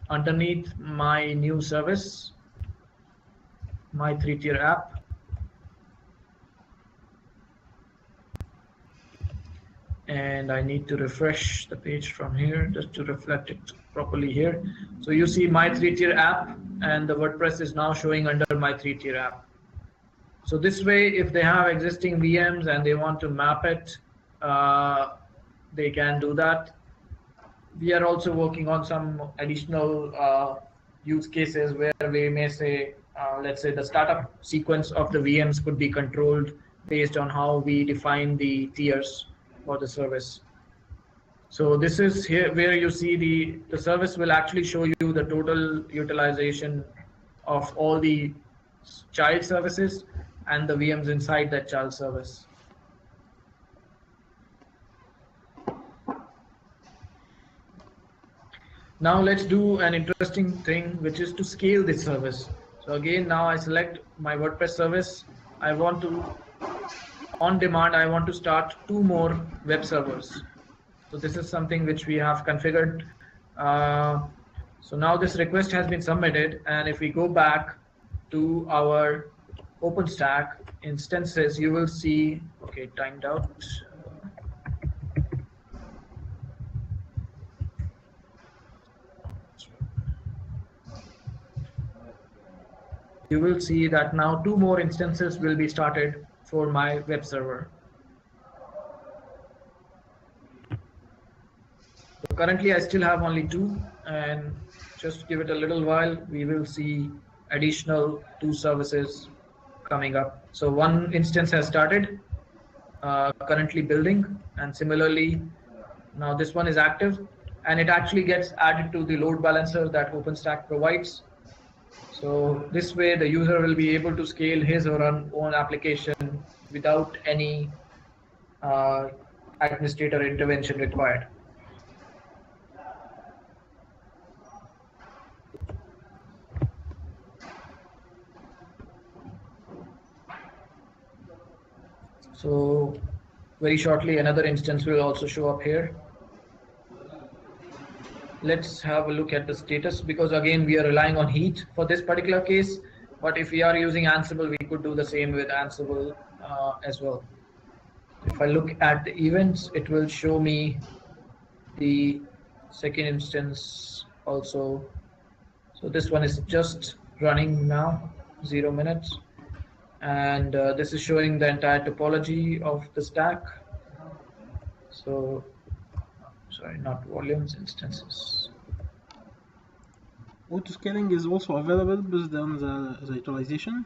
underneath my new service, my 3-tier app. And I need to refresh the page from here just to reflect it properly here. So you see my 3-tier app, and the WordPress is now showing under my 3-tier app. So this way, if they have existing VMs and they want to map it, they can do that. We are also working on some additional use cases where we may say, let's say the startup sequence of the VMs could be controlled based on how we define the tiers for the service. So this is here where you see the service will actually show you the total utilization of all the child services and the VMs inside that child service. Now let's do an interesting thing, which is to scale this service. So again, now I select my WordPress service. I want to, on demand, I want to start 2 more web servers. So this is something which we have configured. So now this request has been submitted, and if we go back to our OpenStack instances, you will see, okay, timed out. You will see that now 2 more instances will be started for my web server. So currently I still have only 2, and just give it a little while, we will see additional 2 services coming up. So 1 instance has started, currently building, and similarly now this one is active. and it actually gets added to the load balancer that OpenStack provides. So this way the user will be able to scale his or her own application without any administrator intervention required. So very shortly another instance will also show up here. Let's have a look at the status, because again we are relying on heat for this particular case, but if we are using Ansible we could do the same with Ansible as well. If I look at the events, it will show me the second instance also. So this one is just running now, 0 minutes, and this is showing the entire topology of the stack. So sorry, not volumes, instances. Auto-scaling is also available based on the utilization.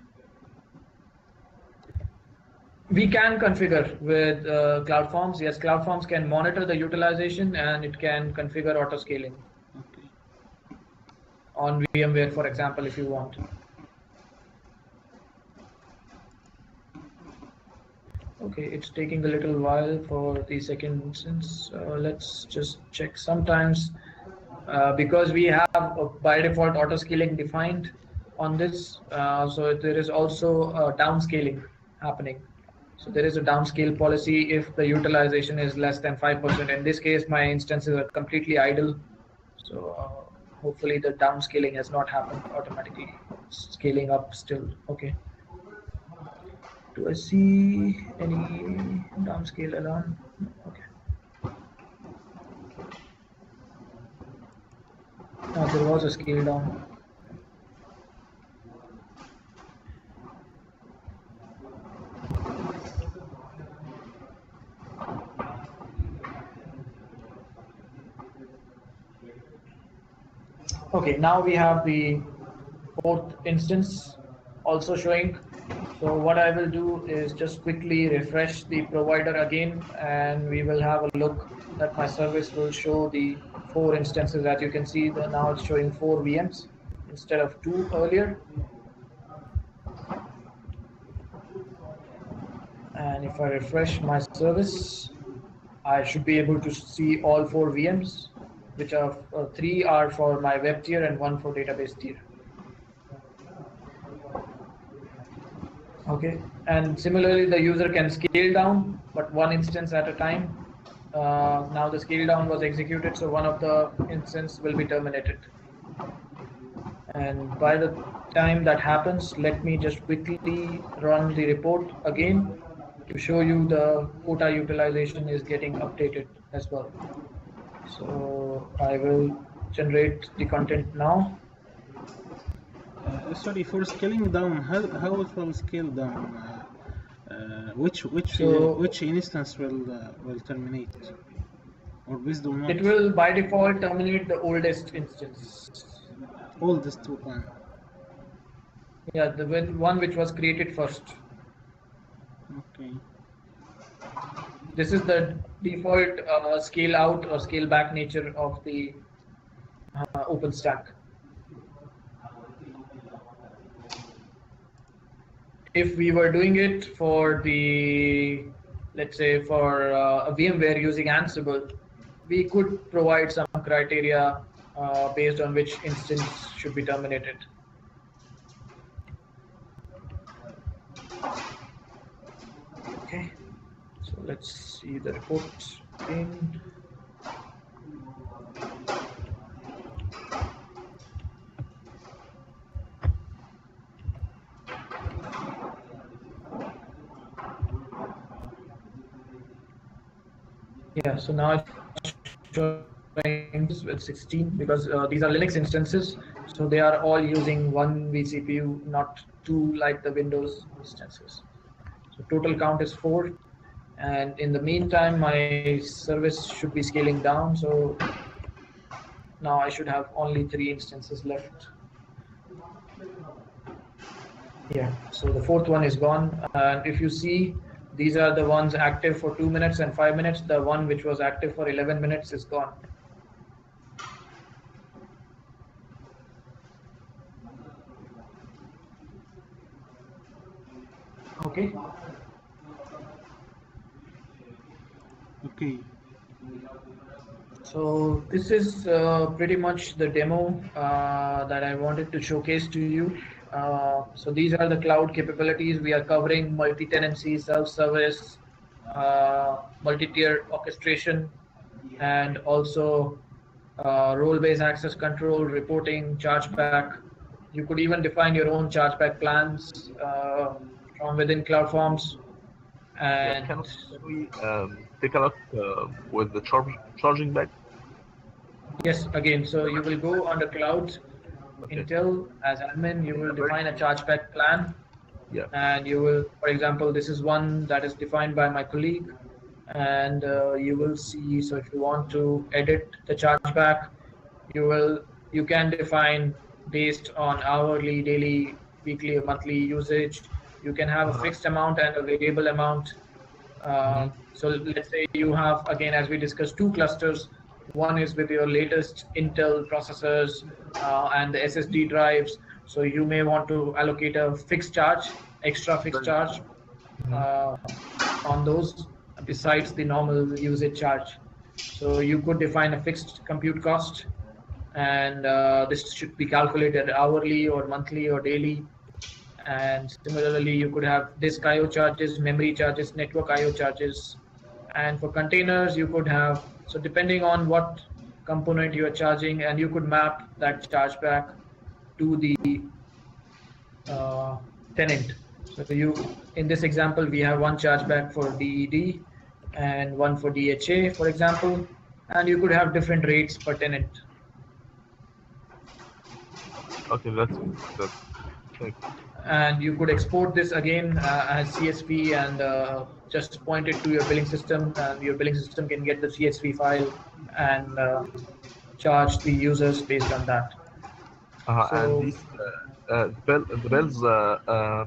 We can configure with CloudForms. Yes, CloudForms can monitor the utilization and it can configure auto-scaling. Okay. On VMware, for example, if you want. Okay, it's taking a little while for the second instance. Let's just check. Sometimes because we have by default auto-scaling defined on this, so there is also downscaling happening. So there is a downscale policy if the utilization is less than 5%. In this case, my instances are completely idle. So hopefully the downscaling has not happened automatically. Scaling up still. Okay. Do I see any downscale alarm? No. Okay. No, there was a scale down. Okay, now we have the fourth instance also showing. So what I will do is just quickly refresh the provider again, and we will have a look that my service will show the 4 instances. As you can see, now it's showing 4 VMs instead of 2 earlier. And if I refresh my service, I should be able to see all 4 VMs, which are 3 are for my web tier and 1 for database tier. Okay, and similarly the user can scale down, but 1 instance at a time. Now the scale down was executed, so one of the instance will be terminated. And by the time that happens, let me just quickly run the report again to show you the quota utilization is getting updated as well. So I will generate the content now. Sorry, for scaling down, how it will scale down? Which instance will terminate, or based on what? It will by default terminate the oldest instance. Oldest one. Yeah, the one which was created first. Okay. This is the default scale out or scale back nature of the OpenStack. If we were doing it for the, let's say for a VMware using Ansible, we could provide some criteria based on which instance should be terminated. Okay, so let's see the report again. Yeah, so now it's showing with 16 because these are Linux instances, so they are all using 1 vCPU, not 2 like the Windows instances. So total count is 4, and in the meantime my service should be scaling down, so now I should have only 3 instances left. Yeah, so the 4th one is gone, and if you see, these are the ones active for 2 minutes and 5 minutes. The one which was active for 11 minutes is gone. Okay. Okay. So this is pretty much the demo that I wanted to showcase to you. So these are the cloud capabilities. We are covering multi-tenancy, self-service, multi-tier orchestration, and also role-based access control, reporting, chargeback. You could even define your own chargeback plans from within CloudForms. Yeah, And can we take a look with the charging back? yes, again, so you will go on the clouds, Okay. Intel as admin, you will A very define a chargeback plan, yeah. and you will, for example, this is one that is defined by my colleague, and you will see. So if you want to edit the chargeback, you can define based on hourly, daily, weekly, or monthly usage. You can have a Uh-huh. fixed amount and a variable amount. Mm-hmm. So let's say you have, again, as we discussed, two clusters. One is with your latest Intel processors and the SSD drives. So you may want to allocate a fixed charge, extra fixed charge Mm-hmm. uh, on those besides the normal usage charge. So you could define a fixed compute cost, and this should be calculated hourly or monthly or daily. And similarly, you could have disk IO charges, memory charges, network IO charges. And for containers, you could have, so depending on what component you are charging, and you could map that chargeback to the uh, tenant. So in this example, we have one chargeback for DED and one for DHA, for example, and you could have different rates per tenant. Okay, that's thank you. And you could export this again as CSV and just point it to your billing system, and your billing system can get the CSV file and charge the users based on that. And So these the bills are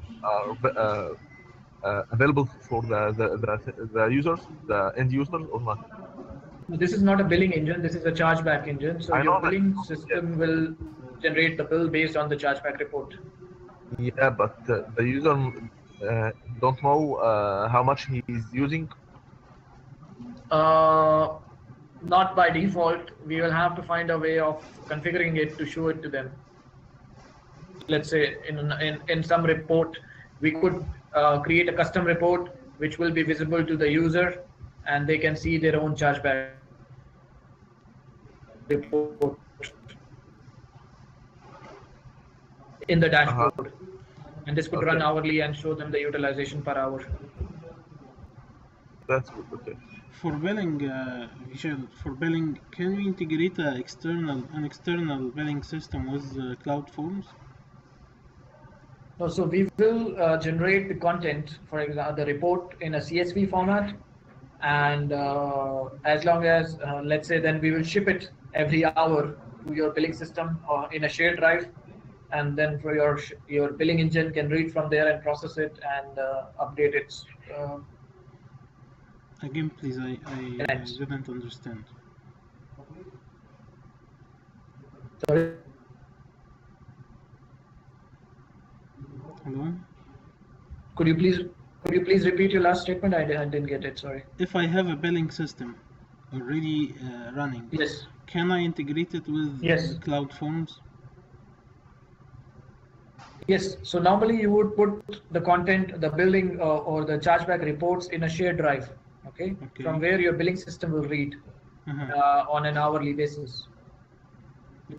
available for the users, the end users, or not? this is not a billing engine, this is a chargeback engine. So I your know that. billing Yeah, system will generate the bill based on the chargeback report. yeah, but the user don't know how much he is using. Uh, Not by default. We will have to find a way of configuring it to show it to them. Let's say in some report, we could create a custom report which will be visible to the user, and they can see their own chargeback report in the Uh-huh. dashboard. And this could run Okay, hourly and show them the utilization per hour. that's good. Okay. For billing, Vishal, for billing, can we integrate an external billing system with CloudForms? No, so we will generate the content, for example, the report in a CSV format, and as long as, let's say, then we will ship it every hour to your billing system or in a shared drive, and then for your billing engine can read from there and process it and update its Again, please, I tenants. didn't understand. Sorry. Hello? Could you please repeat your last statement? I didn't get it. Sorry. If I have a billing system already running, Yes. can I integrate it with Yes. CloudForms? Yes. So normally you would put the content, the billing or the chargeback reports in a shared drive, okay, Okay. from where your billing system will read on an hourly basis.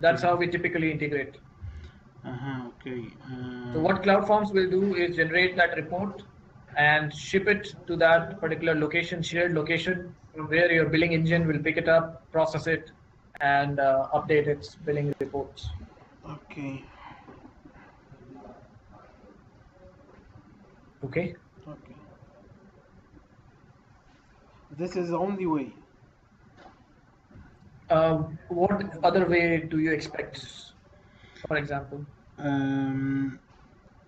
That's how we typically integrate. Okay. So what CloudForms will do is generate that report and ship it to that particular location, shared location, from where your billing engine will pick it up, process it, and update its billing reports. Okay. Okay. Okay. This is the only way. What other way do you expect, for example?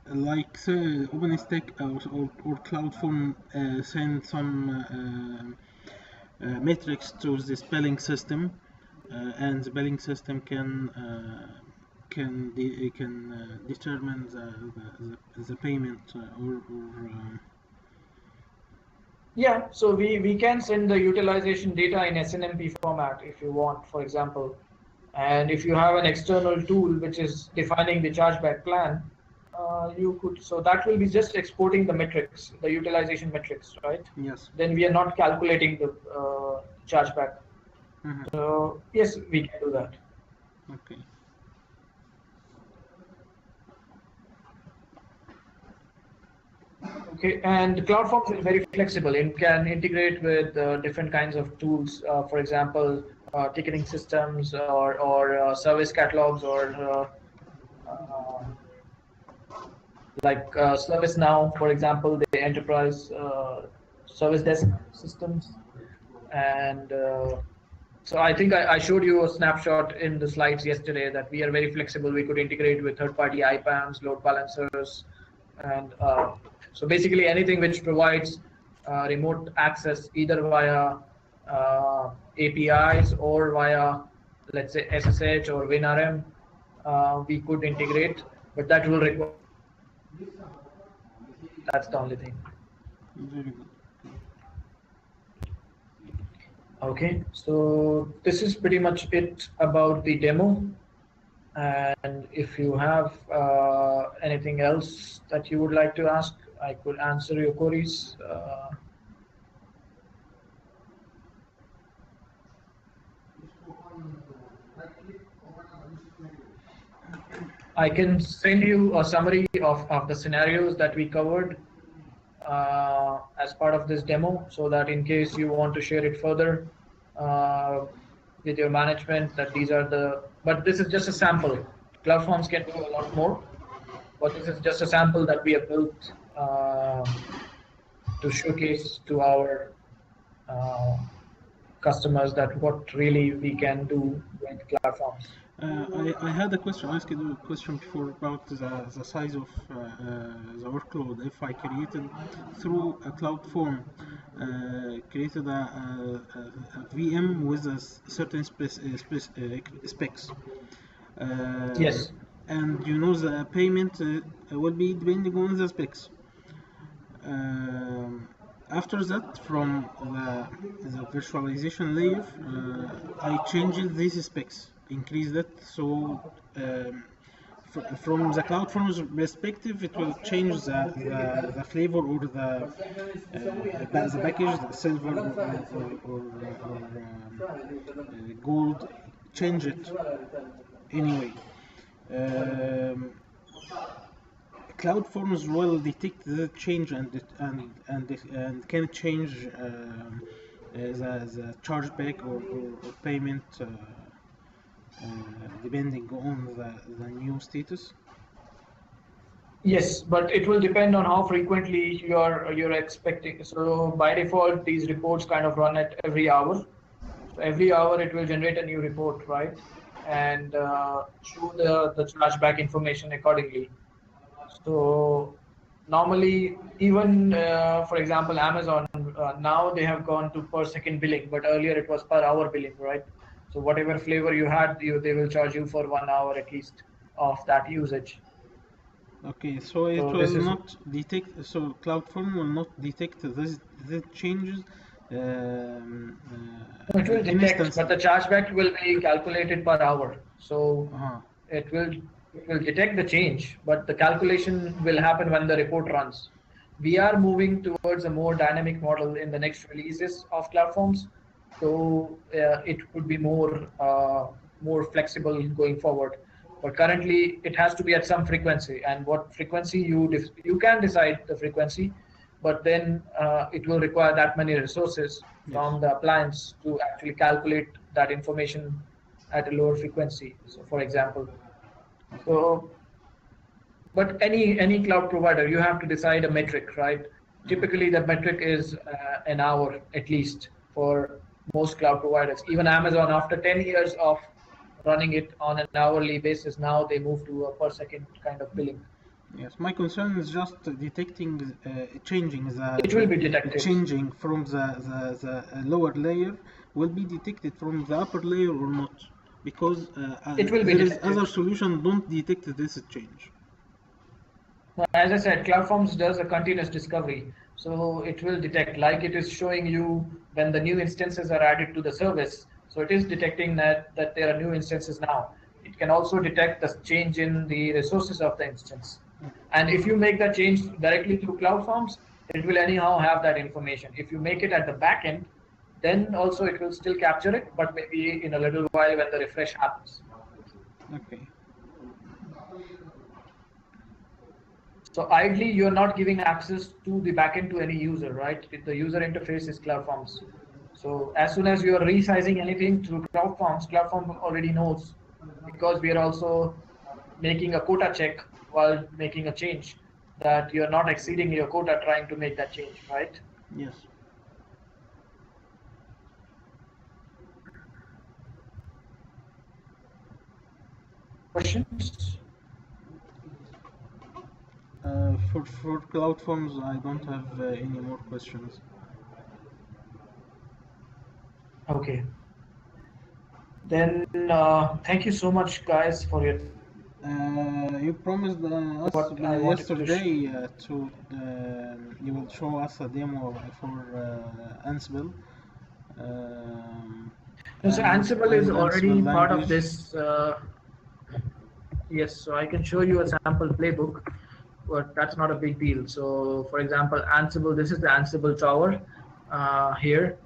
Like OpenStack or CloudForm send some metrics to the spelling system, and the billing system can determine the payment or Yeah, so we can send the utilization data in SNMP format if you want, for example. And if you have an external tool which is defining the chargeback plan, you could, so that will be just exporting the metrics, the utilization metrics, right? Yes. Then we are not calculating the chargeback. Mhm. So yes, we can do that. Okay. Okay, and CloudForms is very flexible. It can integrate with different kinds of tools. For example, ticketing systems or service catalogs or uh, like ServiceNow, for example, the enterprise service desk systems. And so I think I showed you a snapshot in the slides yesterday that we are very flexible. We could integrate with third-party IPAMs, load balancers, and so basically anything which provides remote access either via APIs or via, let's say, SSH or WinRM, we could integrate, but that will require license. That's the only thing. Very good. Okay, so this is pretty much it about the demo. And if you have anything else that you would like to ask, I could answer your queries. I can send you a summary of the scenarios that we covered as part of this demo, so that in case you want to share it further uh, with your management, that these are the, but this is just a sample. CloudForms can do a lot more, but this is just a sample that we have built to showcase to our uh, customers that what really we can do with CloudForms. I had a question. I asked you a question before about the size of the workload. If I created through a cloud form, created a VM with a certain specs, uh, Yes. and you know the payment will be depending on the specs. Um, After that, from the virtualization layer, I changed these specs, increase that. So from the CloudForms perspective, it will change the flavor or the package, the silver or gold, change it anyway. Um, CloudForms will detect the change and can change the chargeback or payment depending on the new status. Yes, but it will depend on how frequently you're expecting. So by default, these reports kind of run at every hour. So every hour it will generate a new report, right? And show the chargeback information accordingly. So normally, even for example, Amazon now they have gone to per second billing, but earlier it was per hour billing, right? So whatever flavor you had, they will charge you for 1 hour at least of that usage. Okay, so it So will this is, not detect. So CloudForm will not detect the changes it will detect, but instantly. the chargeback will be calculated per hour. So Uh-huh. it will it will detect the change, but the calculation will happen when the report runs. We are moving towards a more dynamic model in the next releases of CloudForms, so it could be more flexible going forward. But currently, it has to be at some frequency, and what frequency you can decide the frequency, but then it will require that many resources Yes. from the appliance to actually calculate that information at a lower frequency. So, for example, Okay. so but any cloud provider, you have to decide a metric, right? Uh-huh. Typically, the metric is an hour at least for most cloud providers. Even Amazon, after 10 years of running it on an hourly basis, now they move to a per second kind of billing. Yes, my concern is just detecting, changing It will be detected. changing from the lower layer will be detected from the upper layer or not, because It will be there is other detected. solution don't detect this change. As I said, CloudForms does a continuous discovery. So it will detect, like it is showing you when the new instances are added to the service. So it is detecting that there are new instances now. It can also detect the change in the resources of the instance. And if you make that change directly through CloudForms, it will anyhow have that information. If you make it at the back end, then also it will still capture it, but maybe in a little while when the refresh happens. Okay. So ideally, you're not giving access to the backend to any user, right? The user interface is CloudForms. So as soon as you are resizing anything through CloudForms, CloudForms already knows, because we are also making a quota check while making a change, that you're not exceeding your quota trying to make that change, right? Yes. Questions? For CloudForms, I don't have any more questions. Okay. Then thank you so much, guys, for your You promised us what I wanted to yesterday to you will show us a demo for Ansible. So Ansible is already Ansible part of language. this. Yes, so I can show you a sample playbook, but that's not a big deal. So for example, Ansible, this is the Ansible tower here.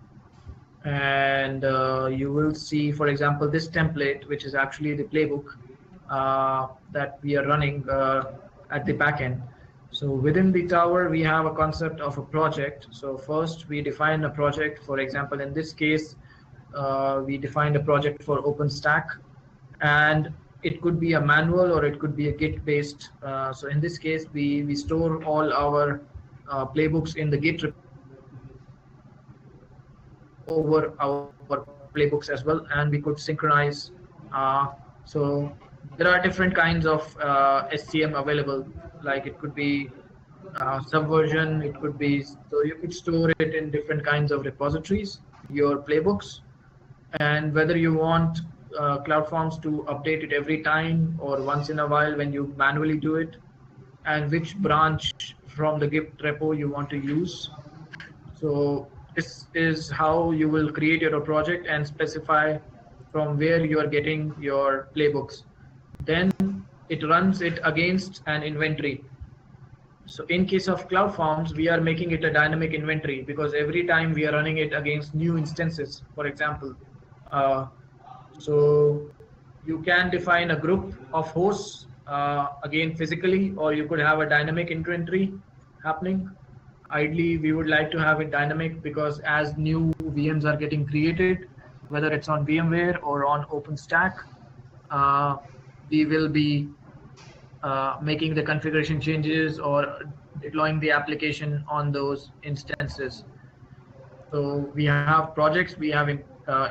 And you will see, for example, this template, which is actually the playbook that we are running at the backend. So within the tower, we have a concept of a project. So first we define a project. For example, in this case, we defined a project for OpenStack, and it could be a manual or it could be a Git based. So in this case, we store all our playbooks in the Git over our playbooks as well, and we could synchronize. So there are different kinds of SCM available, like it could be subversion, it could be, so you could store it in different kinds of repositories, your playbooks, and whether you want CloudForms to update it every time or once in a while when you manually do it, and which branch from the Git repo you want to use. So this is how you will create your project and specify from where you are getting your playbooks. Then it runs it against an inventory. So in case of CloudForms, we are making it a dynamic inventory, because every time we are running it against new instances, for example. So you can define a group of hosts, again physically, or you could have a dynamic inventory happening. Ideally, we would like to have it dynamic, because as new VMs are getting created, whether it's on VMware or on OpenStack, we will be making the configuration changes or deploying the application on those instances. So we have projects, we have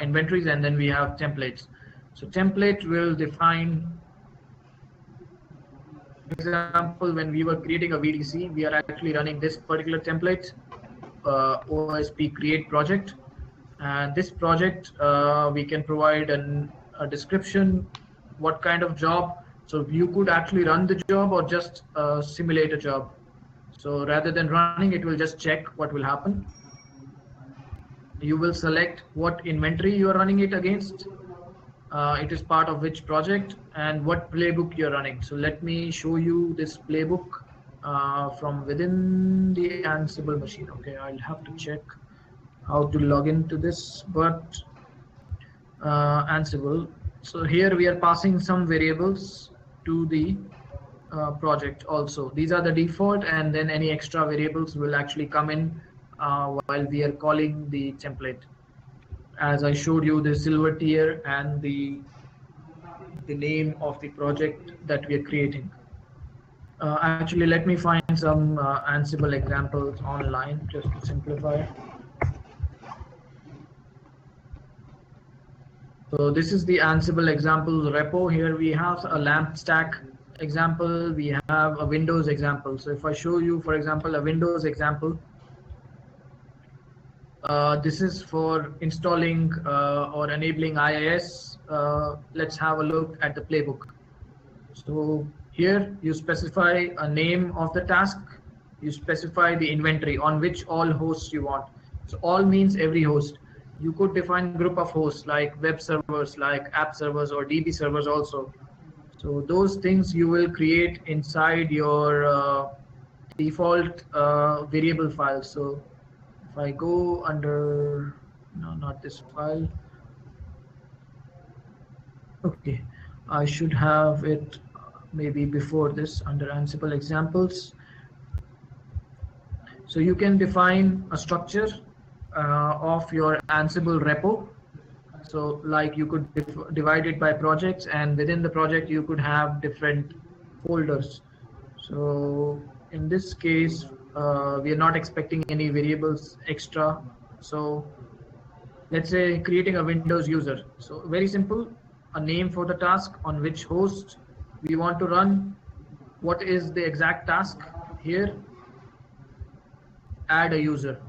inventories, and then we have templates. So template will define, for example, when we were creating a VDC, we are actually running this particular template, OSP create project. And this project, we can provide a description, what kind of job. So you could actually run the job or just simulate a job. So rather than running, it will just check what will happen. You will select what inventory you are running it against. It is part of which project and what playbook you're running. So let me show you this playbook from within the Ansible machine. Okay, I'll have to check how to log into this, but Ansible. So here we are passing some variables to the project also. These are the default, and then any extra variables will actually come in while we are calling the template. As I showed you, the silver tier and the name of the project that we are creating. Actually, let me find some Ansible examples online just to simplify. So this is the Ansible example repo. Here we have a LAMP stack example. We have a Windows example. So if I show you, for example, a Windows example, this is for installing or enabling IIS. Let's have a look at the playbook. So here you specify a name of the task, you specify the inventory on which all hosts you want. So all means every host. You could define group of hosts like web servers, like app servers or DB servers also. So those things you will create inside your default variable file. So if I go under, no, not this file. Okay, I should have it maybe before this under Ansible examples. So you can define a structure of your Ansible repo. So like you could divide it by projects, and within the project you could have different folders. So in this case, we are not expecting any variables extra. So let's say creating a Windows user. So very simple, a name for the task, on which host we want to run, what is the exact task here, add a user.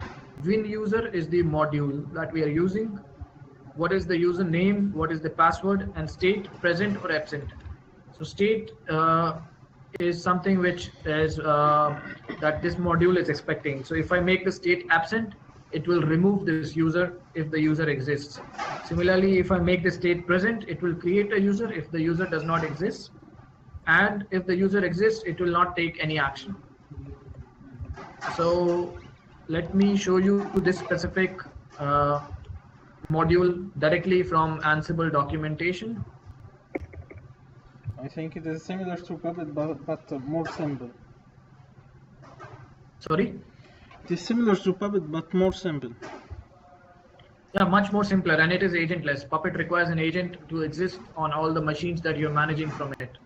Win user is the module that we are using. What is the username, what is the password, and state present or absent. So state is something which is that this module is expecting. So if I make the state absent, it will remove this user if the user exists. Similarly, if I make the state present, it will create a user if the user does not exist. And if the user exists, it will not take any action. So let me show you this specific module directly from Ansible documentation. I think it is similar to Puppet, but more simple. Sorry? It is similar to Puppet, but more simple. Yeah, much more simpler, and it is agentless. Puppet requires an agent to exist on all the machines that you're managing from it.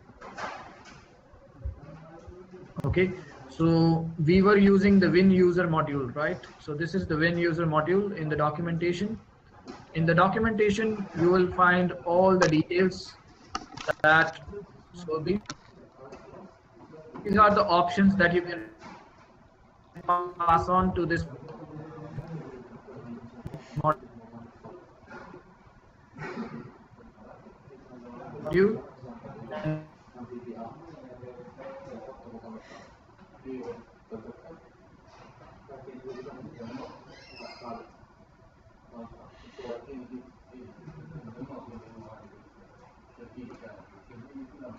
Okay, so we were using the Win user module, right? So this is the Win user module in the documentation. In the documentation, you will find all the details that, so these are the options that you can pass on to this module.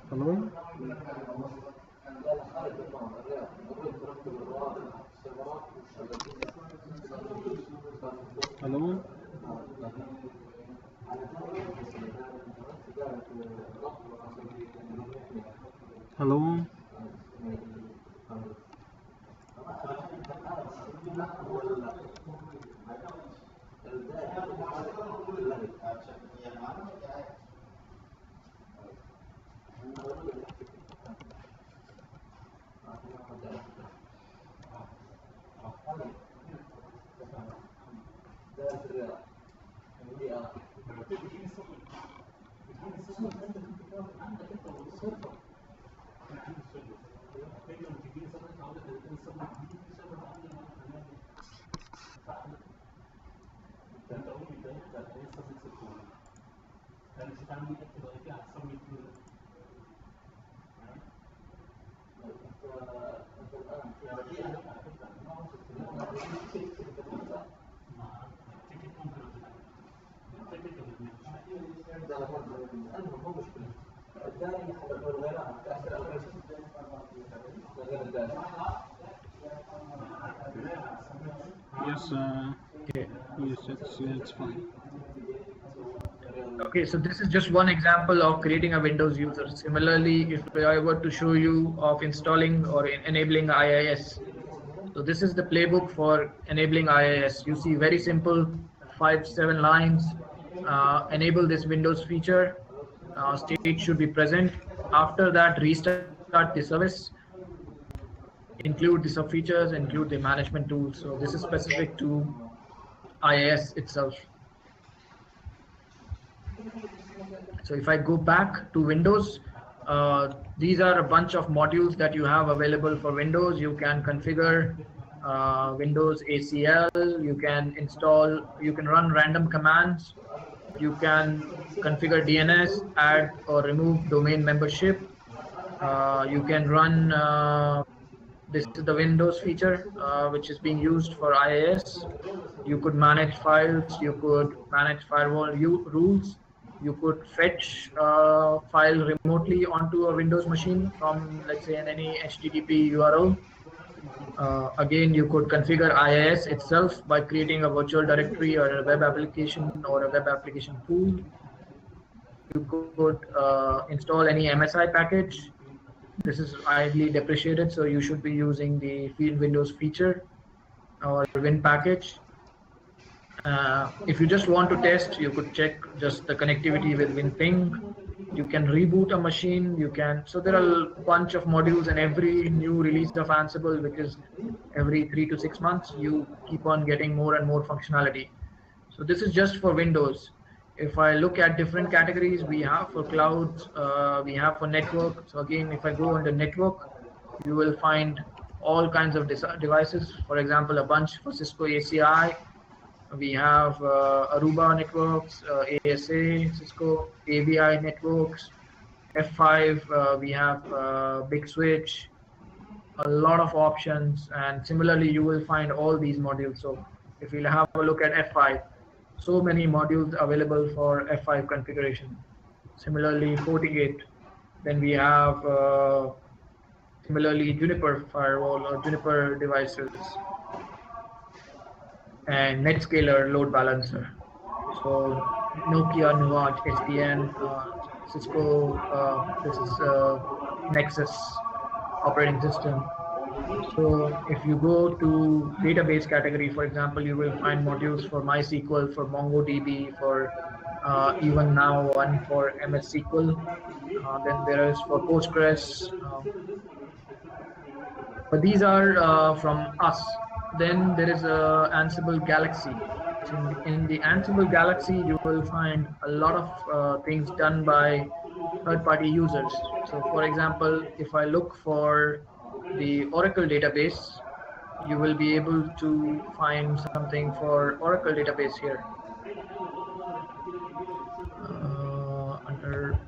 Hello? Hello? Hello? Yes, Okay. yes, it's fine. Okay, so this is just one example of creating a Windows user. Similarly, if I were to show you of installing or enabling IIS, so this is the playbook for enabling IIS. You see very simple 5-7 lines. Enable this Windows feature. State should be present. After that, restart the service. Include the sub features, include the management tools. So this is specific to IIS itself. So if I go back to Windows, these are a bunch of modules that you have available for Windows. You can configure Windows ACL, you can install, you can run random commands, you can configure DNS, add or remove domain membership, you can run this is the Windows feature, which is being used for IIS. You could manage files, you could manage firewall rules, you could fetch file remotely onto a Windows machine from, let's say, any HTTP URL. Again, you could configure IIS itself by creating a virtual directory or a web application or a web application pool. You could install any MSI package. This is highly depreciated, so you should be using the Field Windows feature or Win package. If you just want to test, you could check just the connectivity with WinPing. You can reboot a machine. You can. So there are a bunch of modules, and every new release of Ansible, because every 3 to 6 months, you keep on getting more and more functionality. So this is just for Windows. If I look at different categories, we have for clouds, we have for network. So again, if I go under network, you will find all kinds of devices. For example, a bunch for Cisco ACI. We have Aruba networks, ASA, Cisco AVI networks, F5. We have Big Switch. A lot of options, and similarly, you will find all these modules. So if we'll have a look at F5. So many modules available for F5 configuration. Similarly, FortiGate. Then we have similarly Juniper firewall or Juniper devices, and NetScaler load balancer. So Nokia, Nuage, SDN, Cisco. This is Nexus operating system. So if you go to database category, for example, you will find modules for MySQL, for MongoDB, for even now one for MS SQL. Then there is for Postgres. But these are from us. Then there is a Ansible Galaxy. In the Ansible Galaxy, you will find a lot of things done by third-party users. So for example, if I look for the Oracle database, you will be able to find something for Oracle database here. Under,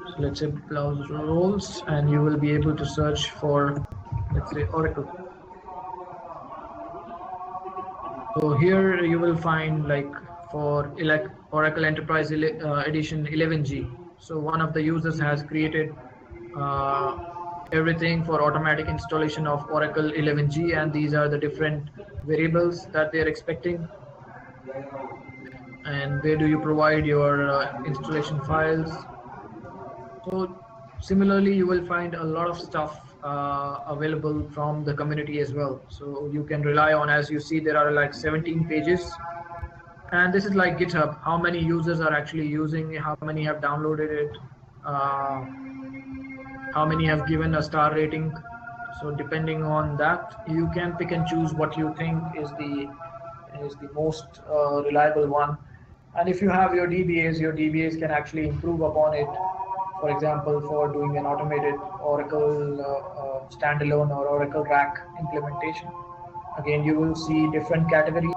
so let's say browse roles, and you will be able to search for, let's say, Oracle. So here you will find like for Oracle Enterprise Edition 11G. So one of the users has created everything for automatic installation of Oracle 11G, and these are the different variables that they're expecting. And where do you provide your installation files? So similarly, you will find a lot of stuff available from the community as well. So you can rely on, as you see, there are like 17 pages. And this is like GitHub, how many users are actually using it, how many have downloaded it, how many have given a star rating. So depending on that, you can pick and choose what you think is the most reliable one. And if you have your DBAs can actually improve upon it. For example, for doing an automated Oracle standalone or Oracle RAC implementation. Again, you will see different categories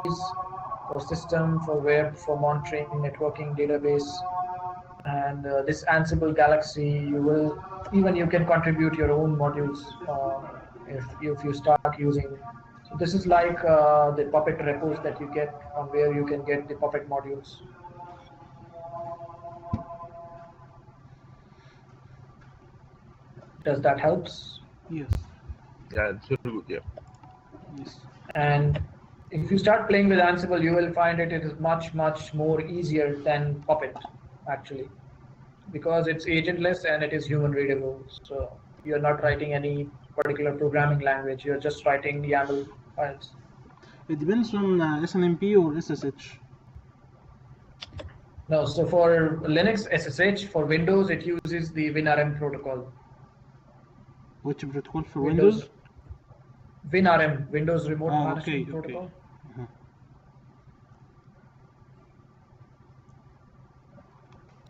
for system, for web, for monitoring, networking, database. And this Ansible Galaxy, you can contribute your own modules if you start using. So this is like the Puppet repos that you get, from where you can get the Puppet modules. Does that helps? Yes. Yeah, it's really good. Yeah. Yes. And if you start playing with Ansible, you will find it is much more easier than Puppet, actually, because it's agentless and it is human readable. So you're not writing any particular programming language. You're just writing YAML files. It depends on SNMP or SSH. No, so for Linux SSH, for Windows it uses the WinRM protocol. Which protocol for Windows? WinRM, Windows Remote Management Protocol. Okay.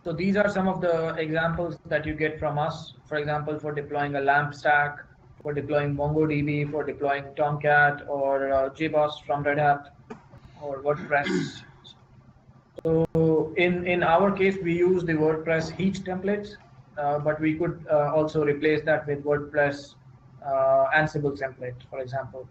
So these are some of the examples that you get from us. For example, for deploying a LAMP stack, for deploying MongoDB, for deploying Tomcat or JBoss from Red Hat or WordPress. So in our case, we use the WordPress heat templates. but we could also replace that with WordPress Ansible template, for example.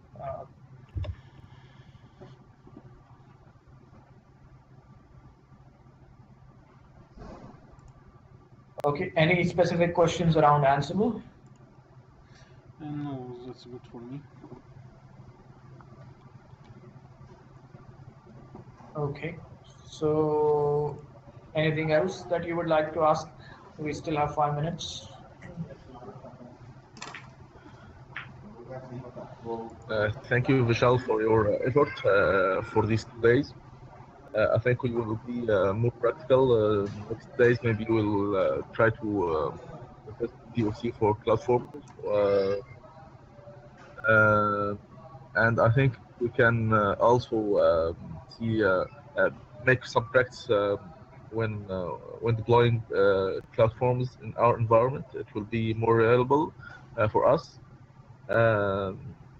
Okay, any specific questions around Ansible? No, that's good for me. Okay, so anything else that you would like to ask? We still have 5 minutes. Thank you, Vishal, for your effort for these 2 days. I think we will be more practical. Next days, maybe we'll try to test DOC for CloudForms. And I think we can also see make some practice when deploying CloudForms in our environment. It will be more reliable for us.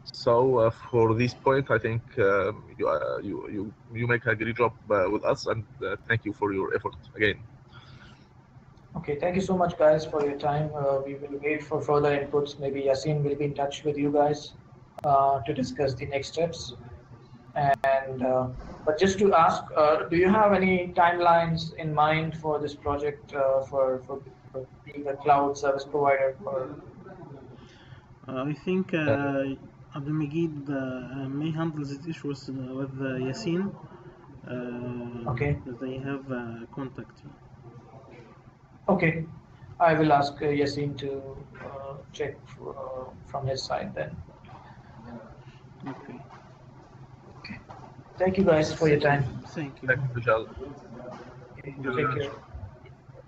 So for this point, I think you make a great job with us, and thank you for your effort again. Okay, thank you so much, guys, for your time. We will wait for further inputs. Maybe Yasin will be in touch with you guys to discuss the next steps. And but just to ask, do you have any timelines in mind for this project for being a cloud service provider? I think Abdulmajid may handle these issues with Yasin. Okay. They have contact. Okay, I will ask Yasin to check from his side then. Okay. Okay. Thank you guys for your time. Thank you. Thank you, Vishal. Okay, take care.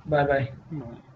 Bye bye. Bye.